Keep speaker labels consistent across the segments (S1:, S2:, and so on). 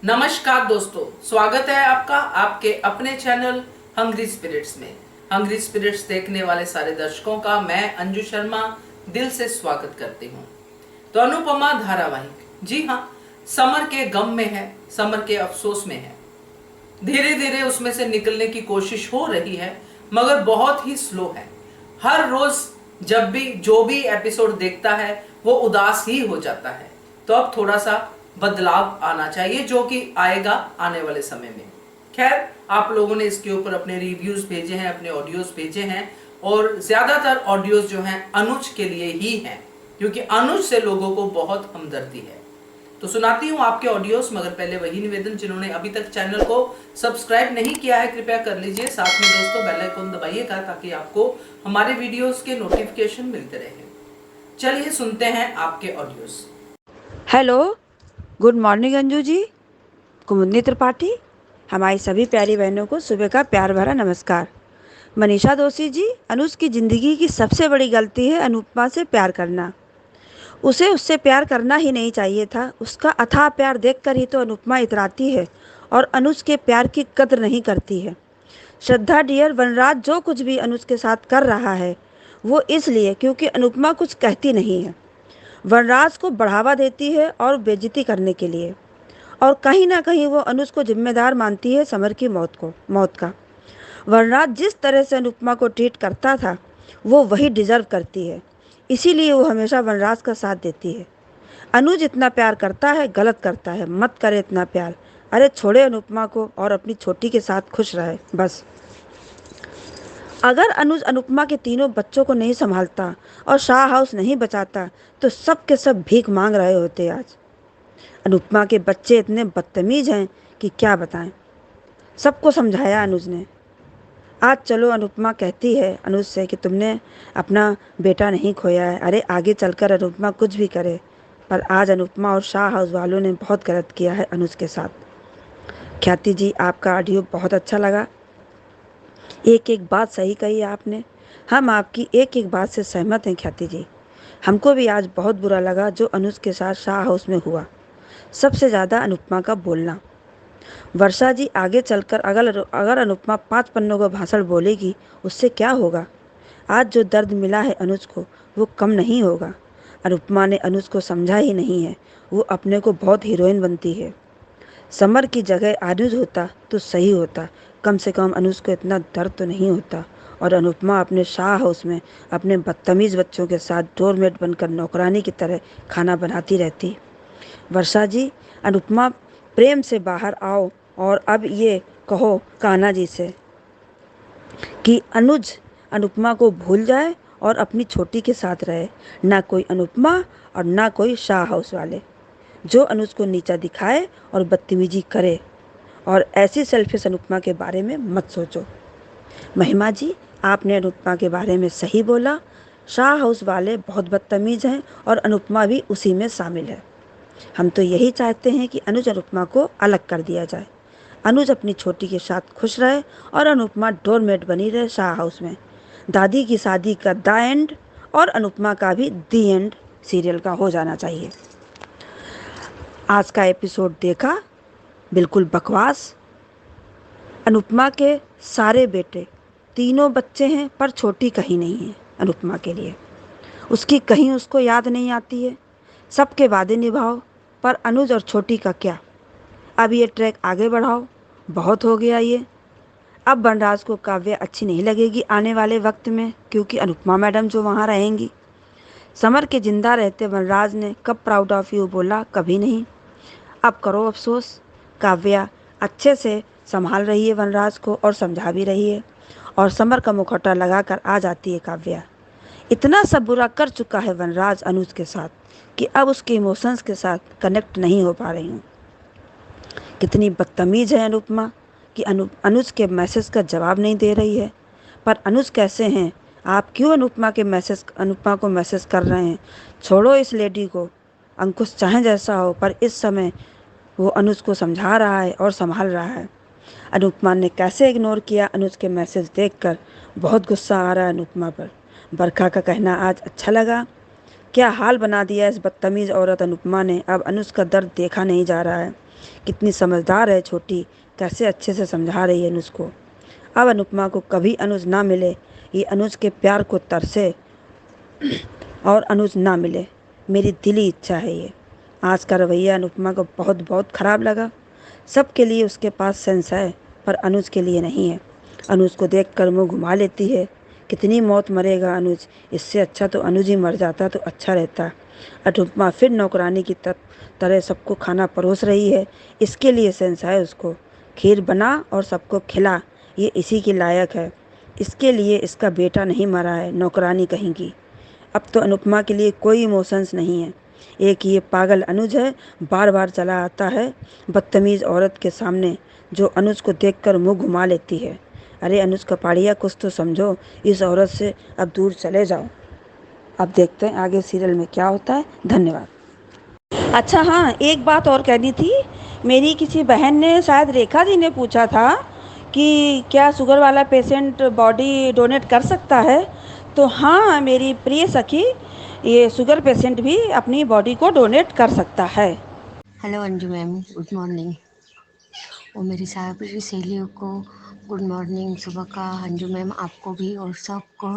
S1: नमस्कार दोस्तों, स्वागत है आपका आपके अपने चैनल हंग्री स्पिरिट्स में। हंग्री स्पिरिट्स देखने वाले सारे दर्शकों का मैं अंजू शर्मा दिल से स्वागत करती हूँ। तो अनुपमा धारावाहिक, जी हाँ, समर के गम में है, समर के अफसोस में है। धीरे धीरे उसमें से निकलने की कोशिश हो रही है, मगर बहुत ही स्लो है। हर रोज जब भी जो भी एपिसोड देखता है वो उदास ही हो जाता है। तो अब थोड़ा सा बदलाव आना चाहिए, जो कि आएगा आने वाले समय में। खैर, आप लोगों ने इसके ऊपर अपने रिव्यूज भेजे हैं, अपने ऑडियोज भेजे हैं, और ज्यादातर ऑडियोज जो हैं अनुज के लिए ही हैं, क्योंकि अनुज से लोगों को बहुत हमदर्दी है। तो सुनाती हूँ आपके ऑडियोस, मगर पहले वही निवेदन, जिन्होंने अभी तक चैनल को सब्सक्राइब नहीं किया है कृपया कर लीजिए। साथ में दोस्तों बेल आइकन दबाइएगा ताकि आपको हमारे वीडियोस के नोटिफिकेशन मिलते रहे। चलिए सुनते हैं आपके audios.
S2: Hello, good morning Anju ji, Kumudini Tripathi. हमारी सभी प्यारी बहनों को सुबह का प्यार भरा नमस्कार। मनीषा दोषी जी, अनुज की ज़िंदगी की सबसे बड़ी गलती है अनुपमा से प्यार करना। उसे उससे प्यार करना ही नहीं चाहिए था। उसका अथाह प्यार देखकर ही तो अनुपमा इतराती है और अनुज के प्यार की कद्र नहीं करती है। श्रद्धा डियर, वनराज जो कुछ भी अनुज के साथ कर रहा है वो इसलिए क्योंकि अनुपमा कुछ कहती नहीं है। वनराज को बढ़ावा देती है और बेइज्जती करने के लिए, और कहीं ना कहीं वो अनुज को जिम्मेदार मानती है समर की मौत का। वनराज जिस तरह से अनुपमा को ट्रीट करता था वो वही डिजर्व करती है, इसीलिए वो हमेशा वनराज का साथ देती है। अनुज इतना प्यार करता है, गलत करता है, मत करे इतना प्यार। अरे छोड़े अनुपमा को और अपनी छोटी के साथ खुश रहे बस। अगर अनुज अनुपमा के तीनों बच्चों को नहीं संभालता और शाह हाउस नहीं बचाता तो सब के सब भीख मांग रहे होते आज। अनुपमा के बच्चे इतने बदतमीज हैं कि क्या बताएं। सबको समझाया अनुज ने। आज चलो, अनुपमा कहती है अनुज से कि तुमने अपना बेटा नहीं खोया है। अरे आगे चलकर अनुपमा कुछ भी करे, पर आज अनुपमा और शाह हाउस वालों ने बहुत गलत किया है अनुज के साथ। ख्याति जी, आपका ऑडियो बहुत अच्छा लगा। एक एक बात सही कही आपने। हम आपकी एक एक बात से सहमत हैं ख्याति जी। हमको भी आज बहुत बुरा लगा जो अनुज के साथ शाह हाउस में हुआ। सबसे ज़्यादा अनुपमा का बोलना। वर्षा जी, आगे चलकर अगर अनुपमा 5 पन्नों का भाषण बोलेगी उससे क्या होगा। आज जो दर्द मिला है अनुज को वो कम नहीं होगा। अनुपमा ने अनुज को समझा ही नहीं है। वो अपने को बहुत हीरोइन बनती है। समर की जगह अनुज होता तो सही होता। कम से कम अनुज को इतना दर्द तो नहीं होता। और अनुपमा अपने शाह हाउस में अपने बदतमीज़ बच्चों के साथ डोरमेट बनकर नौकरानी की तरह खाना बनाती रहती। वर्षा जी, अनुपमा प्रेम से बाहर आओ और अब ये कहो कान्हा जी से कि अनुज अनुपमा को भूल जाए और अपनी छोटी के साथ रहे। ना कोई अनुपमा और ना कोई शाह हाउस वाले जो अनुज को नीचा दिखाए और बदतमीजी करे। और ऐसी सेल्फिश अनुपमा के बारे में मत सोचो। महिमा जी, आपने अनुपमा के बारे में सही बोला। शाह हाउस वाले बहुत बदतमीज हैं और अनुपमा भी उसी में शामिल है। हम तो यही चाहते हैं कि अनुज अनुपमा को अलग कर दिया जाए। अनुज अपनी छोटी के साथ खुश रहे और अनुपमा डोरमेट बनी रहे शाह हाउस में। दादी की शादी का द एंड और अनुपमा का भी दी एंड सीरियल का हो जाना चाहिए। आज का एपिसोड देखा, बिल्कुल बकवास। अनुपमा के सारे बेटे, तीनों बच्चे हैं पर छोटी कहीं नहीं है अनुपमा के लिए। उसकी कहीं उसको याद नहीं आती है। सबके वादे निभाओ, पर अनुज और छोटी का क्या। अब ये ट्रैक आगे बढ़ाओ, बहुत हो गया ये। अब वनराज को काव्या अच्छी नहीं लगेगी आने वाले वक्त में, क्योंकि अनुपमा मैडम जो वहाँ रहेंगी। समर के जिंदा रहते वनराज ने कब प्राउड ऑफ यू बोला, कभी नहीं। अब करो अफसोस। काव्या अच्छे से संभाल रही है वनराज को और समझा भी रही है, और समर का मुखौटा लगाकर आ जाती है काव्या। इतना सब बुरा कर चुका है वनराज अनुज के साथ कि अब उसके इमोशंस के साथ कनेक्ट नहीं हो पा रही हूँ। कितनी बदतमीज है अनुपमा कि अनुज के मैसेज का जवाब नहीं दे रही है। पर अनुज कैसे हैं आप, क्यों अनुपमा को मैसेज कर रहे हैं। छोड़ो इस लेडी को। अंकुश चाहे जैसा हो, पर इस समय वो अनुज को समझा रहा है और संभाल रहा है। अनुपमा ने कैसे इग्नोर किया अनुज के मैसेज देखकर। बहुत गुस्सा आ रहा है अनुपमा पर। बरखा का कहना आज अच्छा लगा। क्या हाल बना दिया इस बदतमीज़ औरत अनुपमा ने। अब अनुज का दर्द देखा नहीं जा रहा है। कितनी समझदार है छोटी, कैसे अच्छे से समझा रही है अनुज को। अब अनुपमा को कभी अनुज ना मिले, ये अनुज के प्यार को तरसे और अनुज ना मिले, मेरी दिली इच्छा है ये। आज का रवैया अनुपमा को बहुत बहुत खराब लगा। सबके लिए उसके पास सेंस है, पर अनुज के लिए नहीं है। अनुज को देखकर मुंह घुमा लेती है। कितनी मौत मरेगा अनुज, इससे अच्छा तो अनुज ही मर जाता तो अच्छा रहता। अनुपमा फिर नौकरानी की तरह सबको खाना परोस रही है। इसके लिए सेंस है उसको। खीर बना और सबको खिला, ये इसी के लायक है। इसके लिए इसका बेटा नहीं मरा है, नौकरानी कहेंगी। अब तो अनुपमा के लिए कोई इमोशंस नहीं है। एक ये पागल अनुज है, बार बार चला आता है बदतमीज़ औरत के सामने, जो अनुज को देखकर मुंह घुमा लेती है। अरे अनुज कपाड़िया, कुछ तो समझो, इस औरत से अब दूर चले जाओ। अब देखते हैं आगे सीरियल में क्या होता है। धन्यवाद। अच्छा हाँ, एक बात और कहनी थी। मेरी किसी बहन ने, शायद रेखा जी ने पूछा था कि क्या शुगर वाला पेशेंट बॉडी डोनेट कर सकता है। तो हाँ मेरी प्रिय सखी, ये शुगर पेशेंट भी अपनी बॉडी को डोनेट कर सकता है।
S3: Hello Anju ma'am, good morning. और मेरी सारी सहेलियों को गुड मॉर्निंग सुबह का। अंजू मैम आपको भी और सबको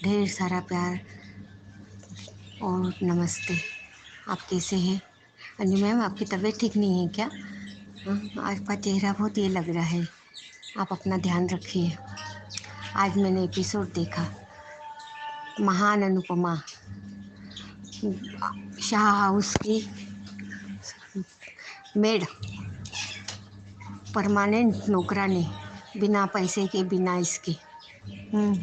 S3: ढेर सारा प्यार और नमस्ते। आप कैसे हैं अंजू मैम? आपकी तबीयत ठीक नहीं है क्या? आपका चेहरा बहुत ये लग रहा है। आप अपना ध्यान रखिए। आज मैंने एपिसोड देखा, महान अनुपमा, शाह हाउस की मेड, परमानेंट नौकरानी, बिना पैसे के, बिना इसके।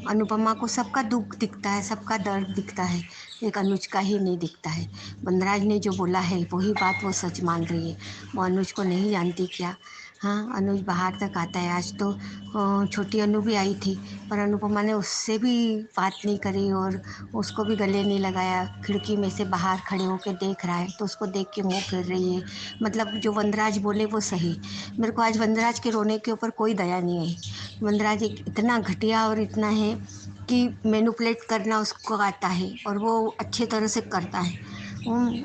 S3: अनुपमा को सबका दुख दिखता है, सबका दर्द दिखता है, एक अनुज का ही नहीं दिखता है। वनराज ने जो बोला है वही बात वो सच मान रही है। वो अनुज को नहीं जानती क्या? हाँ, अनुज बाहर तक आता है। आज तो छोटी अनु भी आई थी, पर अनुपमा ने उससे भी बात नहीं करी और उसको भी गले नहीं लगाया। खिड़की में से बाहर खड़े होकर देख रहा है तो उसको देख के मुँह फेर रही है। मतलब जो वनराज बोले वो सही। मेरे को आज वनराज के रोने के ऊपर कोई दया नहीं आई। वनराज एक इतना घटिया और इतना है कि मैनिपुलेट करना उसको आता है और वो अच्छे तरह से करता है।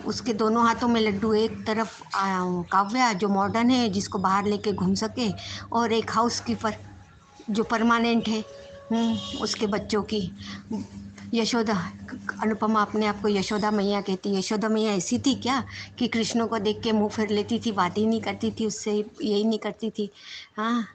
S3: उसके दोनों हाथों में लड्डू, एक तरफ काव्या जो मॉडर्न है, जिसको बाहर लेके घूम सके, और एक हाउसकीपर जो परमानेंट है, उसके बच्चों की यशोदा। अनुपमा अपने आप को यशोदा मैया कहती है। यशोदा मैया ऐसी थी क्या कि कृष्ण को देख के मुंह फेर लेती थी, बात ही नहीं करती थी उससे, यही नहीं करती थी? हाँ,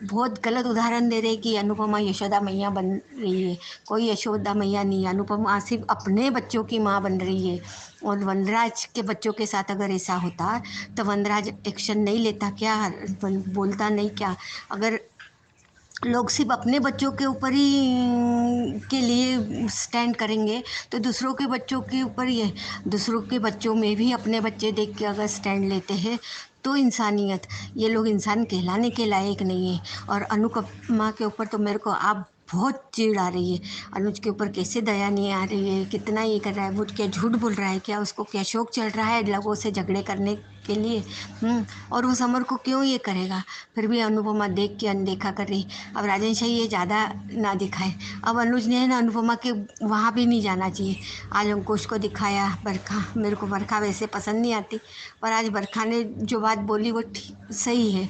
S3: बहुत गलत उदाहरण दे रहे कि अनुपमा यशोदा मैया बन रही है। कोई यशोदा मैया नहीं, अनुपमा सिर्फ अपने बच्चों की माँ बन रही है। और वनराज के बच्चों के साथ अगर ऐसा होता तो वनराज एक्शन नहीं लेता क्या? बोलता नहीं क्या? अगर लोग सिर्फ अपने बच्चों के ऊपर ही के लिए स्टैंड करेंगे तो दूसरों के बच्चों के ऊपर, ये दूसरों के बच्चों में भी अपने बच्चे देख के अगर स्टैंड लेते हैं तो इंसानियत, ये लोग इंसान कहलाने के लायक नहीं है। और अनुपमा के ऊपर तो मेरे को आप बहुत चिढ़ आ रही है। अनुज के ऊपर कैसे दया नहीं आ रही है, कितना ये कर रहा है, वो क्या झूठ बोल रहा है क्या? उसको क्या शौक चल रहा है लोगों से झगड़े करने के लिए? और वो समर को क्यों ये करेगा? फिर भी अनुपमा देख के अनदेखा कर रही। अब राजेश ये ज़्यादा ना दिखाए। अब अनुज ने है ना अनुपमा के वहाँ भी नहीं जाना चाहिए। आज अंकुश को दिखाया बरखा, मेरे को बरखा वैसे पसंद नहीं आती, पर आज बरखा ने जो बात बोली वो सही है।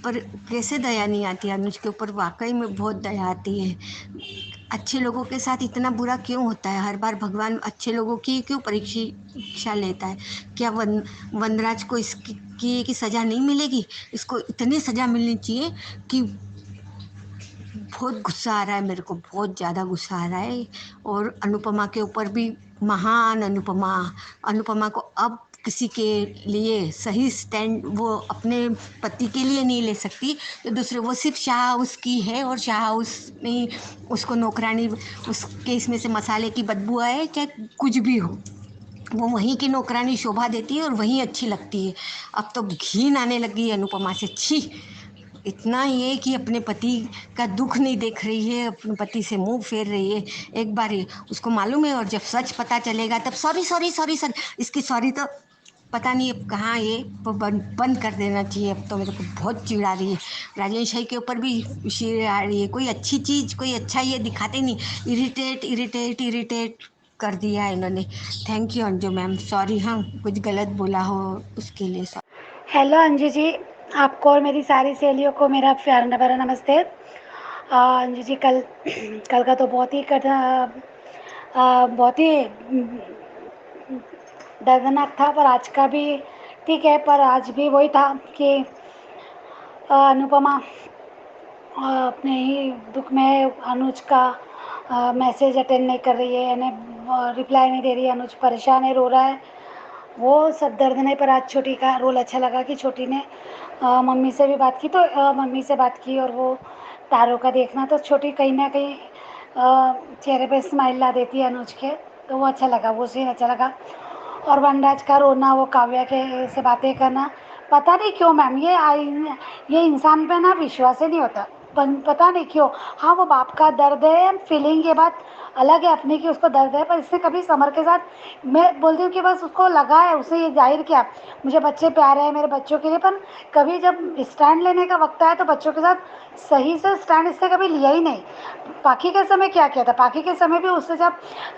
S3: पर कैसे दया नहीं आती अनुज के ऊपर? वाकई में बहुत दया आती है। अच्छे लोगों के साथ इतना बुरा क्यों होता है? हर बार भगवान अच्छे लोगों की क्यों परीक्षा लेता है? क्या वनराज को इसकी सज़ा नहीं मिलेगी? इसको इतनी सज़ा मिलनी चाहिए कि बहुत गुस्सा आ रहा है मेरे को, बहुत ज़्यादा गुस्सा आ रहा है। और अनुपमा के ऊपर भी, महान अनुपमा, अनुपमा को अब किसी के लिए सही स्टैंड वो अपने पति के लिए नहीं ले सकती तो दूसरे, वो सिर्फ शाह हाउस की है और शाह हाउस में उसको नौकरानी, उसके इसमें से मसाले की बदबू आए चाहे कुछ भी हो, वो वहीं की नौकरानी शोभा देती है और वहीं अच्छी लगती है। अब तो घिन आने लगी है अनुपमा से, छी। इतना ये कि अपने पति का दुख नहीं देख रही है, अपने पति से मुंह फेर रही है। एक बार ही उसको मालूम है और जब सच पता चलेगा तब सॉरी सॉरी सॉरी सॉरी, इसकी सॉरी तो पता नहीं अब कहाँ, ये बंद कर देना चाहिए। अब तो मेरे को बहुत चिढ़ आ रही है। राजेश भाई के ऊपर भी चिढ़ आ रही है। कोई अच्छी चीज़, कोई अच्छा ये दिखाते नहीं, इरिटेट इरिटेट इरिटेट कर दिया है इन्होंने। Thank you Anju ma'am, sorry हाँ कुछ गलत बोला हो उसके लिए।
S4: हेलो अंजू जी, आपको और मेरी सारी सहेलियों को मेरा प्यार भरा नमस्ते। अंजू जी, कल कल का तो बहुत ही दर्दनाक था, पर आज का भी ठीक है। पर आज भी वही था कि अनुपमा अपने ही दुख में अनुज का मैसेज अटेंड नहीं कर रही है, यानी रिप्लाई नहीं दे रही है। अनुज परेशान है, रो रहा है, वो सब दर्द नहीं। पर आज छोटी का रोल अच्छा लगा कि छोटी ने मम्मी से भी बात की, तो मम्मी से बात की, और वो तारों का देखना, तो छोटी कहीं ना कहीं चेहरे पे स्माइल ला देती है अनुज के, तो वो अच्छा लगा, वो सीन अच्छा लगा। और वनराज का रोना, वो काव्या के से बातें करना, पता नहीं क्यों मैम, ये इंसान पे ना विश्वास ही नहीं होता, पता नहीं क्यों। हाँ, वो बाप का दर्द है, फीलिंग ये बात अलग है अपनी कि उसको दर्द है, पर इसने कभी समर के साथ, मैं बोलती हूँ कि बस उसको लगा है, उसने ये जाहिर किया मुझे बच्चे प्यारे हैं मेरे बच्चों के लिए, पर कभी जब स्टैंड लेने का वक्त आया तो बच्चों के साथ सही से स्टैंड इसने कभी लिया ही नहीं। पाखी के समय क्या किया था, पाखी के समय भी उससे जब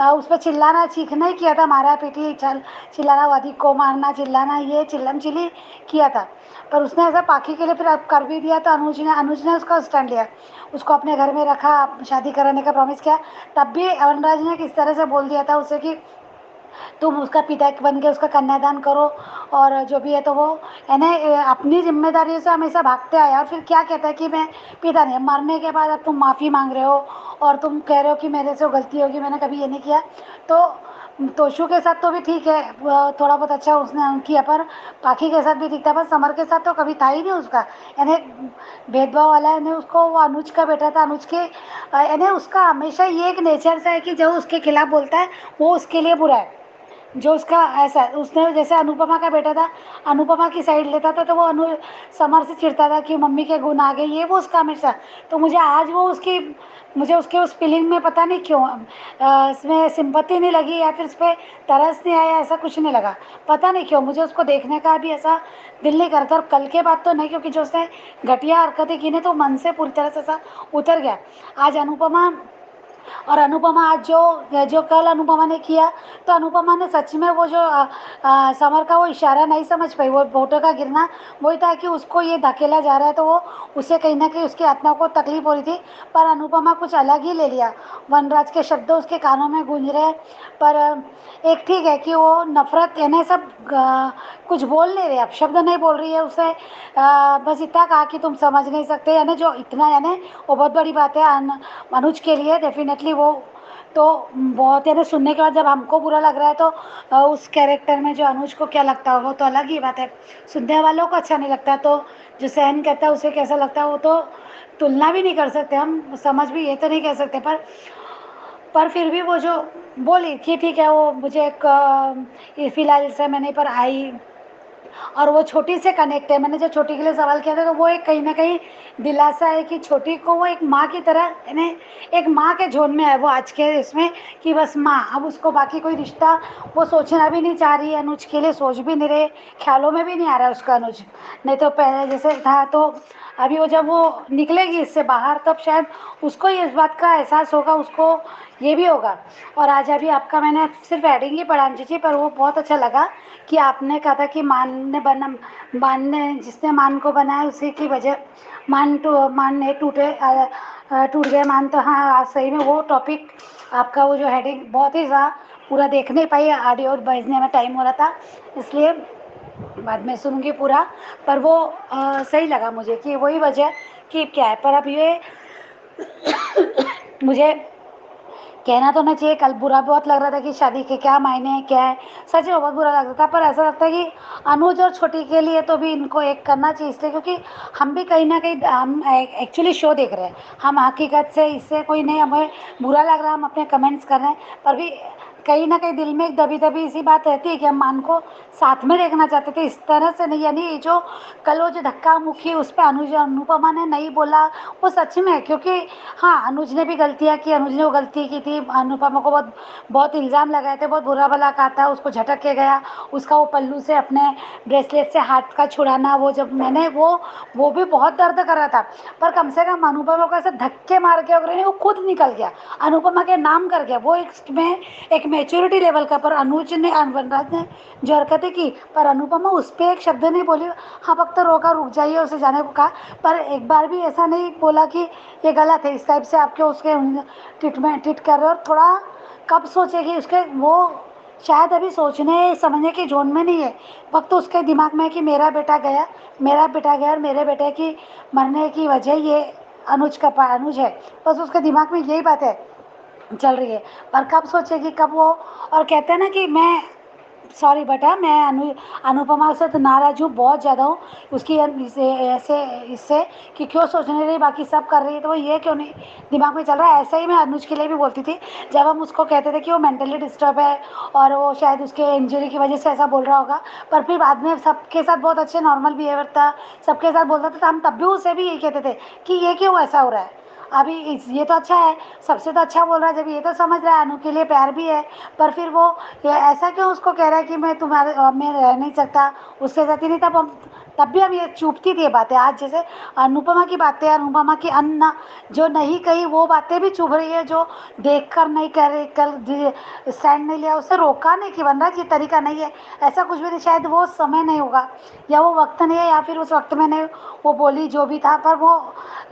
S4: उस पर चिल्लाना चीखना ही किया था, मारा पीटी चिल्लाना, वादी को मारना, चिल्लाना, ये चिल्लम चिल्ली किया था, पर उसने ऐसा पाखी के लिए फिर अब कर भी दिया। तो अनुज ने उसका स्टैंड लिया, उसको अपने घर में रखा, शादी कराने का प्रॉमिस किया। तब भी वनराज ने किस तरह से बोल दिया था उसे कि तुम उसका पिता बन के उसका कन्यादान करो, और जो भी है तो वो यानी अपनी जिम्मेदारी से हमेशा भागते आया, और फिर क्या कहता है कि मैं पिता नहीं, मरने के बाद अब तुम माफ़ी मांग रहे हो और तुम कह रहे हो कि मेरे से गलती होगी, मैंने कभी ये नहीं किया। तो तोशु के साथ तो भी ठीक है, थोड़ा बहुत अच्छा उसने किया, पर पाखी के साथ भी ठीक था, पर समर के साथ तो कभी था ही नहीं उसका, यानी भेदभाव वाला। यानी उसको, वो अनुज का बेटा था, अनुज के यानी उसका हमेशा ये एक नेचर सा है कि जो उसके खिलाफ बोलता है वो उसके लिए बुरा है, जो उसका ऐसा, उसने जैसे अनुपमा का बेटा था, अनुपमा की साइड लेता था, तो वो समर से चिढ़ता था कि मम्मी के गुण आ गए, ये वो उसका हमेशा। तो मुझे आज वो उसकी, मुझे उसके उस फीलिंग में पता नहीं क्यों इसमें सिंपत्ति नहीं लगी, या फिर उस पर तरस नहीं आया, ऐसा कुछ नहीं लगा, पता नहीं क्यों मुझे उसको देखने का भी ऐसा दिल नहीं करता। और कल के बाद तो नहीं, क्योंकि जो उसने घटिया हरकतें की ने तो मन से पूरी तरह से ऐसा उतर गया। आज अनुपमा, और अनुपमा आज जो जो कल अनुपमा ने किया, तो अनुपमा ने सच में वो जो समर का वो इशारा नहीं समझ पाई, वो फोटो का गिरना वही था कि उसको ये धकेला जा रहा है, तो वो उससे कहीं ना कहीं उसकी आत्मा को तकलीफ हो रही थी, पर अनुपमा कुछ अलग ही ले लिया। वनराज के शब्द उसके कानों में गूंज रहे, पर एक ठीक है कि वो नफरत यानी सब कुछ बोल नहीं रहे, अब शब्द नहीं बोल रही है उसे, बस इतना कहा कि तुम समझ नहीं सकते, यानी जो इतना, यानी वो बहुत बड़ी बात है अनुज के लिए डेफिनेटली। वो तो बहुत, यानी सुनने के बाद जब हमको बुरा लग रहा है, तो उस कैरेक्टर में जो अनुज को क्या लगता होगा तो अलग ही बात है, सुनने वालों को अच्छा नहीं लगता, तो जो सहन करता है उसे कैसा लगता है वो तो तुलना भी नहीं कर सकते हम, समझ भी ये तो नहीं कह सकते। पर फिर भी वो जो बोली कि ठीक है, वो मुझे एक फिलहाल इस समय नहीं, पर आई, और वो छोटी से कनेक्ट है। मैंने जो छोटी के लिए सवाल किया था, तो वो एक कहीं ना कहीं दिलासा है कि छोटी को वो एक माँ की तरह, यानी एक माँ के जोन में है वो आज के इसमें, कि बस माँ, अब उसको बाकी कोई रिश्ता वो सोचना भी नहीं चाह रही है, अनुज के लिए सोच भी नहीं रहे, ख्यालों में भी नहीं आ रहा है उसका अनुज, नहीं तो पहले जैसे था। तो अभी वो जब वो निकलेगी इससे बाहर, तब शायद उसको इस बात का एहसास होगा, उसको ये भी होगा। और आज अभी आपका मैंने सिर्फ एडिंग ही पढ़ा जी, पर वो बहुत अच्छा लगा कि आपने कहा था कि मान ने, जिसने मान को बनाया उसी की वजह मान नहीं टूटे, टूट गए मान। तो हाँ, आज सही में वो टॉपिक आपका, वो जो हेडिंग बहुत ही था, पूरा देख नहीं पाई, ऑडियो भेजने में टाइम हो रहा था, इसलिए बाद में सुनूंगी पूरा। पर वो सही लगा मुझे कि वही वजह कि क्या है। पर अब ये मुझे कहना तो नहीं चाहिए, कल बुरा बहुत लग रहा था कि शादी के क्या मायने हैं, क्या है, सच में बहुत बुरा लग रहा था। पर ऐसा लगता है कि अनुज और छोटी के लिए तो भी इनको एक करना चाहिए, इसलिए क्योंकि हम भी कहीं ना कहीं, हम एक्चुअली शो देख रहे हैं, हम हकीकत से, इससे कोई नहीं हमें बुरा लग रहा, हम अपने कमेंट्स कर रहे हैं, पर भी कहीं ना कहीं दिल में एक दबी दबी इसी बात रहती है कि हम मान को साथ में देखना चाहते थे, इस तरह से नहीं। यानी जो कल वो जो धक्का मुक्की उस पर अनुपमा ने नहीं बोला, वो सच में है, क्योंकि हाँ, अनुज ने भी गलतियाँ की, अनुज ने वो गलती की थी, अनुपमा को बहुत बहुत इल्ज़ाम लगाए थे, बहुत बुरा भला कहा था, उसको झटक के गया, उसका वो पल्लू से अपने ब्रेसलेट से हाथ का छुड़ाना, वो जब मैंने वो भी बहुत दर्द कर रहा था। पर कम से कम अनुपमा को ऐसे धक्के मार के अगर नहीं, वो खुद निकल गया, अनुपमा के नाम कर गया, वो एक में एक मैच्योरिटी लेवल का। पर अनुज ने वनराज ने जो हरकतें की, पर अनुपमा उस पर एक शब्द नहीं बोली। हाँ वक्त रोका, रुक जाइए, उसे जाने को कहा, पर एक बार भी ऐसा नहीं बोला कि ये गलत है, इस टाइप से आपके उसके ट्रीट कर रहे हो। और थोड़ा कब सोचेगी, उसके वो शायद अभी सोचने समझने के जोन में नहीं है। वक्त तो उसके दिमाग में है कि मेरा बेटा गया, मेरा बेटा गया, और मेरे बेटे की मरने की वजह ये अनुज है। बस उसके दिमाग में यही बात है चल रही है। पर कब सोचेगी, कब वो। और कहते हैं ना कि मैं सॉरी बेटा, मैं अनुपमा से तो नाराज हूँ, बहुत ज़्यादा हूँ उसकी ऐसे इससे कि क्यों सोचने रही, बाकी सब कर रही है तो वो ये क्यों नहीं दिमाग में चल रहा है। ऐसा ही मैं अनुज के लिए भी बोलती थी, जब हम उसको कहते थे कि वो मेंटली डिस्टर्ब है और वो शायद उसके इंजरी की वजह से ऐसा बोल रहा होगा। पर फिर बाद में सबके साथ बहुत अच्छे नॉर्मल बिहेवियर था, सबके साथ बोलता था, तो हम तब भी उसे भी यही कहते थे कि ये क्यों ऐसा हो रहा है। अभी ये तो अच्छा है, सबसे तो अच्छा बोल रहा है, जब ये तो समझ रहा है अनु के लिए प्यार भी है। पर फिर वो ये ऐसा क्यों उसको कह रहा है कि मैं तुम्हारे मैं रह नहीं सकता उसके साथ ही नहीं। तब भी हम ये चुभती थी ये बातें। आज जैसे अनुपमा की बातें, अनुपमा की अन्ना जो नहीं कही वो बातें भी चुभ रही है, जो देख कर नहीं कर रही, कल स्टैंड नहीं लिया, उसे रोका नहीं कि वनराज ये तरीका नहीं है, ऐसा कुछ भी नहीं। शायद वो समय नहीं होगा या वो वक्त नहीं है, या फिर उस वक्त में नहीं वो बोली जो भी था। पर वो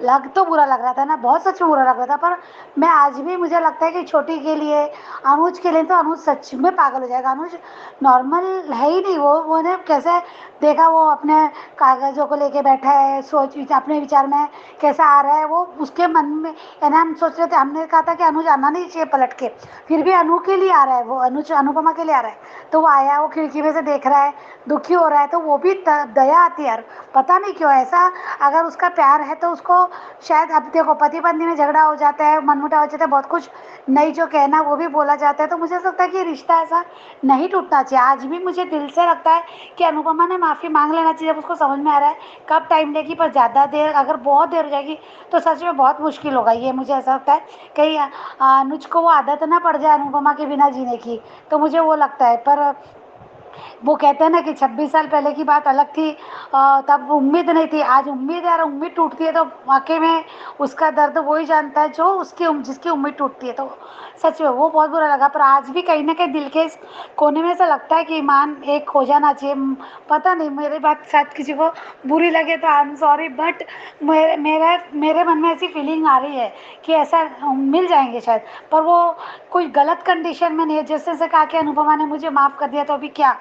S4: लग तो बुरा लग रहा था ना, बहुत सच में बुरा लग रहा था। पर मैं आज भी मुझे लगता है कि छोटी के लिए, अनुज के लिए, तो अनुज सच में पागल हो जाएगा। अनुज नॉर्मल है ही नहीं। वो ने कैसे देखा, वो अपने कागज़ों को लेके बैठा है, सोच अपने विचार में कैसा आ रहा है वो उसके मन में। यानी हम सोच रहे थे, हमने कहा था कि अनुज आना नहीं चाहिए पलट के, फिर भी अनु के लिए आ रहा है, वो अनुज अनुपमा के लिए आ रहा है। तो वो आया, वो खिड़की में से देख रहा है, दुखी हो रहा है, तो वो भी दया आती है यार, पता नहीं क्यों ऐसा। अगर उसका प्यार है तो उसको शायद, अब देखो पति पत्नी में झगड़ा हो जाता है, मनमुटाव हो जाता है, बहुत कुछ नहीं जो कहना वो भी बोला जाता है, तो मुझे ऐसा लगता है कि रिश्ता ऐसा नहीं टूटना चाहिए। आज भी मुझे दिल से लगता है कि अनुपमा ने माफ़ी मांग लेना चाहिए, जब उसको समझ में आ रहा है कब टाइम लेगी। पर ज़्यादा देर, अगर बहुत देर हो जाएगी तो सच में बहुत मुश्किल होगा। ये मुझे ऐसा लगता है कहीं अनुज को वो आदत ना पड़ जाए अनुपमा के बिना जीने की, तो मुझे वो लगता है। पर वो कहते हैं ना कि 26 साल पहले की बात अलग थी, तब उम्मीद नहीं थी, आज उम्मीद है। यार उम्मीद टूटती है तो वाकई में उसका दर्द वो ही जानता है जो जिसकी उम्मीद टूटती है। तो सच में वो बहुत बुरा लगा। पर आज भी कहीं ना कहीं दिल के इस कोने में ऐसा लगता है कि ईमान एक हो जाना चाहिए। पता नहीं, मेरी बात शायद किसी को बुरी लगे तो आई एम सॉरी, बट मेरे मन में ऐसी फीलिंग आ रही है कि ऐसा मिल जाएंगे शायद। पर वो कोई गलत कंडीशन में नहीं है। जैसे से कहा कि अनुपमा ने मुझे माफ़ कर दिया, तो अभी क्या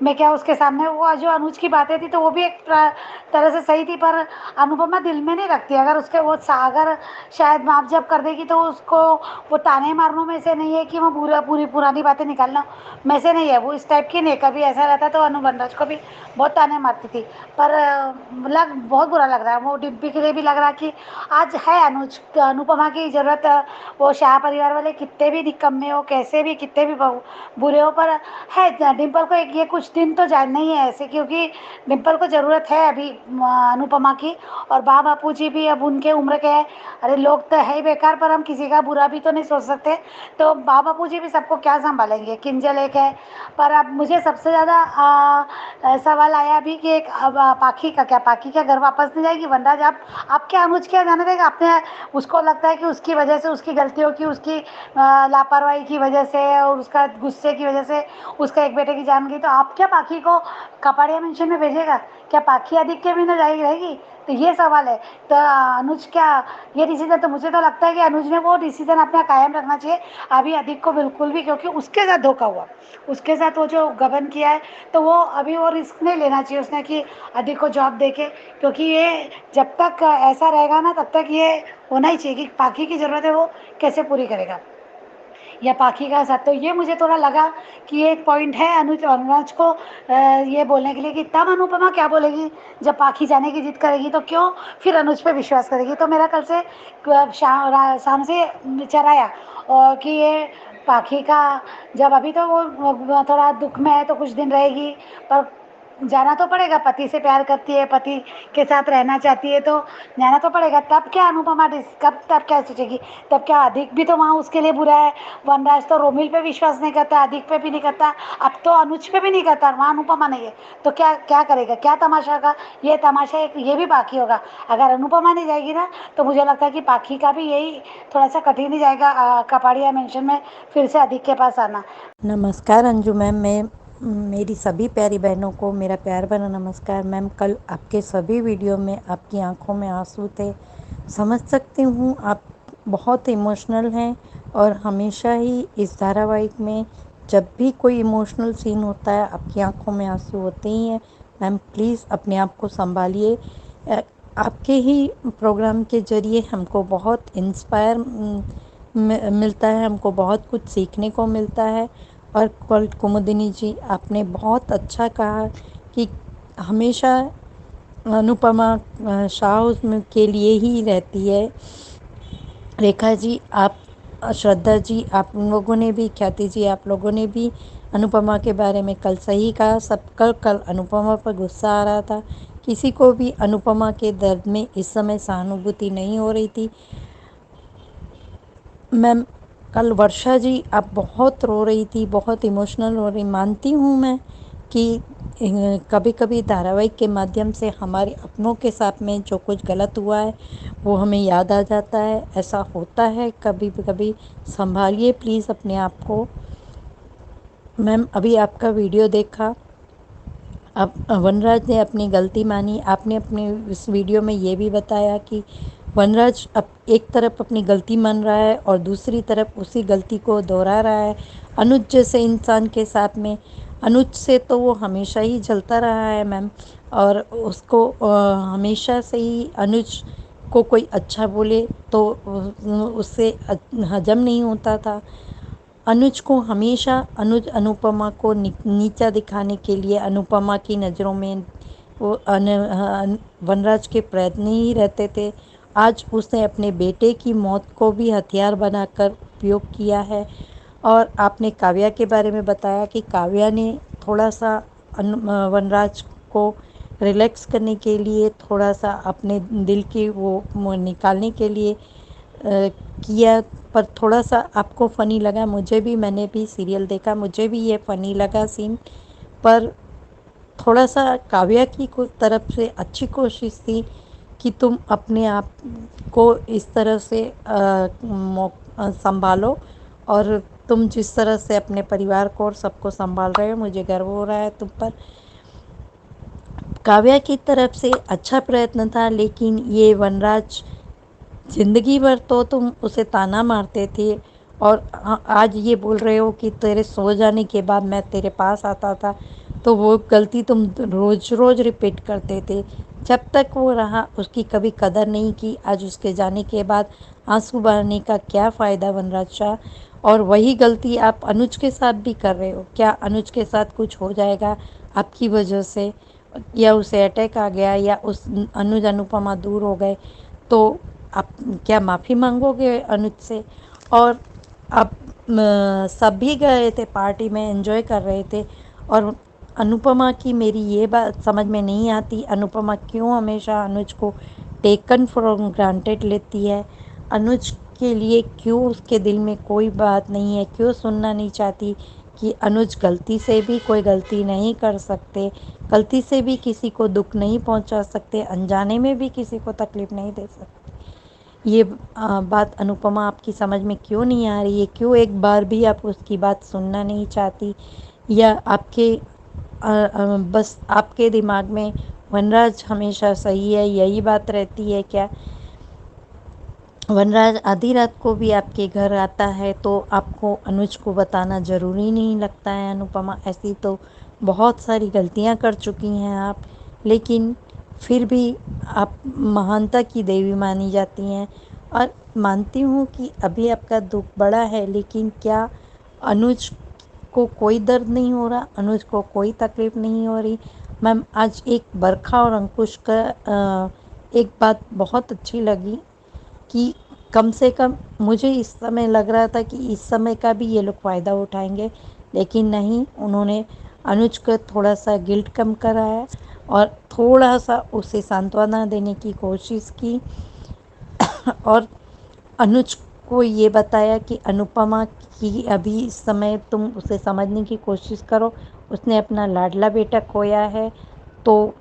S4: मैं क्या उसके सामने, वो जो अनुज की बातें थी तो वो भी एक तरह से सही थी, पर अनुपमा दिल में नहीं रखती। अगर उसके वो अगर शायद माफ जब कर देगी तो उसको वो ताने मारनों में से नहीं है कि वो पूरी पुरानी बातें निकालना में से नहीं है, वो इस टाइप की नहीं। कभी ऐसा रहता तो अनु बनराज को भी बहुत ताने मारती थी। पर बहुत बुरा लग रहा है, वो डिम्पी के लिए भी लग रहा कि आज है अनुपमा की ज़रूरत। वो शाह परिवार वाले कितने भी निकम्मे हो, कैसे भी कितने भी बुरे हो, पर है डिम्पल को एक ये कुछ दिन तो जानना ही है ऐसे, क्योंकि डिम्पल को ज़रूरत है अभी अनुपमा की। और बापू जी भी अब उनके उम्र के हैं, अरे लोग तो है ही बेकार, पर हम किसी का बुरा भी तो नहीं सोच सकते। तो बापू जी भी सबको क्या संभालेंगे, किंजल एक है। पर अब मुझे सबसे ज़्यादा सवाल आया अभी कि एक अब पाखी का क्या, पाखी क्या घर वापस नहीं जाएगी? वनराज आप क्या अनुज क्या जाने देगा? आपने उसको लगता है कि उसकी वजह से, उसकी गलतियों की, उसकी लापरवाही की वजह से और उसका गुस्से की वजह से उसका एक बेटे की जान गई, तो आप क्या पाखी को कपाड़िया मेंशन में भेजेगा? क्या पाखी आदित्य भी न जाएगी रहेगी? तो ये सवाल है। तो अनुज क्या ये डिसीजन, तो मुझे तो लगता है कि अनुज ने वो डिसीजन अपना कायम रखना चाहिए अभी आदित्य को बिल्कुल भी, क्योंकि उसके साथ धोखा हुआ, उसके साथ वो जो गबन किया है, तो वो अभी वो रिस्क नहीं लेना चाहिए उसने कि आदित्य को जॉब देके, क्योंकि ये जब तक ऐसा रहेगा ना तब तक ये होना ही चाहिए कि पाखी की ज़रूरत है वो कैसे पूरी करेगा या पाखी का साथ। तो ये मुझे थोड़ा लगा कि ये एक पॉइंट है अनुज को ये बोलने के लिए कि तब अनुपमा क्या बोलेगी जब पाखी जाने की जिद करेगी, तो क्यों फिर अनुज पे विश्वास करेगी। तो मेरा कल से शाम से विचार आया और कि ये पाखी का, जब अभी तो वो थोड़ा दुख में है तो कुछ दिन रहेगी, पर जाना तो पड़ेगा, पति से प्यार करती है, पति के साथ रहना चाहती है तो जाना तो पड़ेगा। तब क्या अनुपमा कब तब क्या सोचेगी? तब क्या अधिक भी तो वहाँ उसके लिए बुरा है? वनराज तो रोमिल पे विश्वास नहीं करता, अधिक पे भी नहीं करता, अब तो अनुज पे भी नहीं करता, वहाँ अनुपमा नहीं है तो क्या क्या करेगा? क्या तमाशा का ये तमाशा एक ये भी बाकी होगा। अगर अनुपमा नहीं जाएगी ना तो मुझे लगता है कि बाकी का भी यही थोड़ा सा कठिन ही जाएगा, कपाड़िया मेंशन में फिर से अधिक के पास आना।
S5: नमस्कार अंजू मैम। मैं मेरी सभी प्यारी बहनों को मेरा प्यार भरा नमस्कार। मैम, कल आपके सभी वीडियो में आपकी आंखों में आंसू थे। समझ सकती हूँ आप बहुत इमोशनल हैं और हमेशा ही इस धारावाहिक में जब भी कोई इमोशनल सीन होता है आपकी आंखों में आंसू होते ही हैं। मैम प्लीज़ अपने आप को संभालिए। आपके ही प्रोग्राम के ज़रिए हमको बहुत इंस्पायर मिलता है, हमको बहुत कुछ सीखने को मिलता है। और कल कुमुदिनी जी आपने बहुत अच्छा कहा कि हमेशा अनुपमा शाह के लिए ही रहती है। रेखा जी, आप, श्रद्धा जी, आप लोगों ने भी, ख्याति जी, आप लोगों ने भी अनुपमा के बारे में कल सही कहा। सब कल अनुपमा पर गुस्सा आ रहा था, किसी को भी अनुपमा के दर्द में इस समय सहानुभूति नहीं हो रही थी। मैम, कल वर्षा जी आप बहुत रो रही थी, बहुत इमोशनल हो रही। मानती हूँ मैं कि कभी कभी धारावाहिक के माध्यम से हमारे अपनों के साथ में जो कुछ गलत हुआ है वो हमें याद आ जाता है। ऐसा होता है कभी कभी। संभालिए प्लीज़ अपने आप को। मैम, अभी आपका वीडियो देखा, अब वनराज ने अपनी गलती मानी। आपने अपने इस वीडियो में ये भी बताया कि वनराज अब एक तरफ अपनी गलती मान रहा है और दूसरी तरफ उसी गलती को दोहरा रहा है अनुज जैसे इंसान के साथ में। अनुज से तो वो हमेशा ही जलता रहा है मैम, और उसको हमेशा से ही अनुज को कोई अच्छा बोले तो उससे हजम नहीं होता था। अनुज को हमेशा अनुपमा को नीचा दिखाने के लिए अनुपमा की नज़रों में वो वनराज के प्रयत्न ही रहते थे। आज उसने अपने बेटे की मौत को भी हथियार बनाकर उपयोग किया है। और आपने काव्या के बारे में बताया कि काव्या ने थोड़ा सा वनराज को रिलैक्स करने के लिए, थोड़ा सा अपने दिल की वो निकालने के लिए किया, पर थोड़ा सा आपको फ़नी लगा। मुझे भी, मैंने भी सीरियल देखा, मुझे भी ये फ़नी लगा सीन। पर थोड़ा सा काव्या की तरफ से अच्छी कोशिश थी कि तुम अपने आप को इस तरह से संभालो, और तुम जिस तरह से अपने परिवार को और सबको संभाल रहे हो, मुझे गर्व हो रहा है तुम पर। काव्या की तरफ से अच्छा प्रयत्न था, लेकिन ये वनराज, ज़िंदगी भर तो तुम उसे ताना मारते थे और आज ये बोल रहे हो कि तेरे सो जाने के बाद मैं तेरे पास आता था, तो वो गलती तुम रोज़ रोज़ रिपीट करते थे। जब तक वो रहा उसकी कभी कदर नहीं की। आज उसके जाने के बाद आंसू बहाने का क्या फ़ायदा वनराज शाह? और वही गलती आप अनुज के साथ भी कर रहे हो। क्या अनुज के साथ कुछ हो जाएगा आपकी वजह से, या उसे अटैक आ गया, या उस अनुज अनुपमा दूर हो गए, तो आप क्या माफ़ी मांगोगे अनुज से? और अब सब भी गए थे पार्टी में, एंजॉय कर रहे थे, और अनुपमा की मेरी ये बात समझ में नहीं आती, अनुपमा क्यों हमेशा अनुज को टेकन फॉर ग्रांटेड लेती है? अनुज के लिए क्यों उसके दिल में कोई बात नहीं है? क्यों सुनना नहीं चाहती कि अनुज गलती से भी कोई गलती नहीं कर सकते, गलती से भी किसी को दुख नहीं पहुंचा सकते, अनजाने में भी किसी को तकलीफ़ नहीं दे सकते? ये बात अनुपमा आपकी समझ में क्यों नहीं आ रही है? क्यों एक बार भी आप उसकी बात सुनना नहीं चाहती? या आपके बस आपके दिमाग में वनराज हमेशा सही है, यही बात रहती है क्या? वनराज आधी रात को भी आपके घर आता है तो आपको अनुज को बताना ज़रूरी नहीं लगता है? अनुपमा, ऐसी तो बहुत सारी गलतियां कर चुकी हैं आप, लेकिन फिर भी आप महानता की देवी मानी जाती हैं। और मानती हूँ कि अभी आपका दुख बड़ा है, लेकिन क्या अनुज को कोई दर्द नहीं हो रहा? अनुज को कोई तकलीफ़ नहीं हो रही? मैम, आज एक बरखा और अंकुश का एक बात बहुत अच्छी लगी कि कम से कम, मुझे इस समय लग रहा था कि इस समय का भी ये लोग फ़ायदा उठाएंगे, लेकिन नहीं, उन्होंने अनुज को थोड़ा सा गिल्ट कम कराया और थोड़ा सा उसे सांत्वना देने की कोशिश की और अनुज को ये बताया कि अनुपमा की अभी इस समय तुम उसे समझने की कोशिश करो, उसने अपना लाडला बेटा खोया है, तो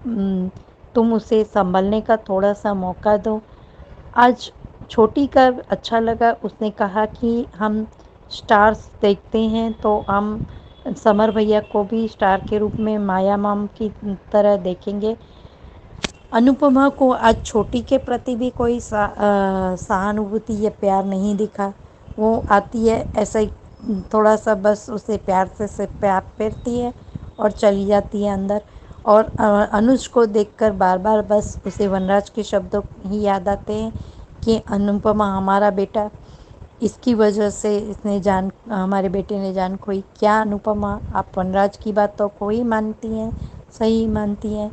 S5: तुम उसे संभलने का थोड़ा सा मौका दो। आज छोटी का अच्छा लगा, उसने कहा कि हम स्टार्स देखते हैं तो हम समर भैया को भी स्टार के रूप में माया माम की तरह देखेंगे। अनुपमा को आज छोटी के प्रति भी कोई सहानुभूति या प्यार नहीं दिखा। वो आती है ऐसा ही थोड़ा सा बस उसे प्यार से प्यार फेरती है और चली जाती है अंदर। और अनुज को देखकर बार बार बस उसे वनराज के शब्दों ही याद आते हैं कि अनुपमा हमारा बेटा, इसकी वजह से इसने जान, हमारे बेटे ने जान खोई। क्या अनुपमा, आप वनराज की बात तो कोई मानती हैं, सही मानती हैं?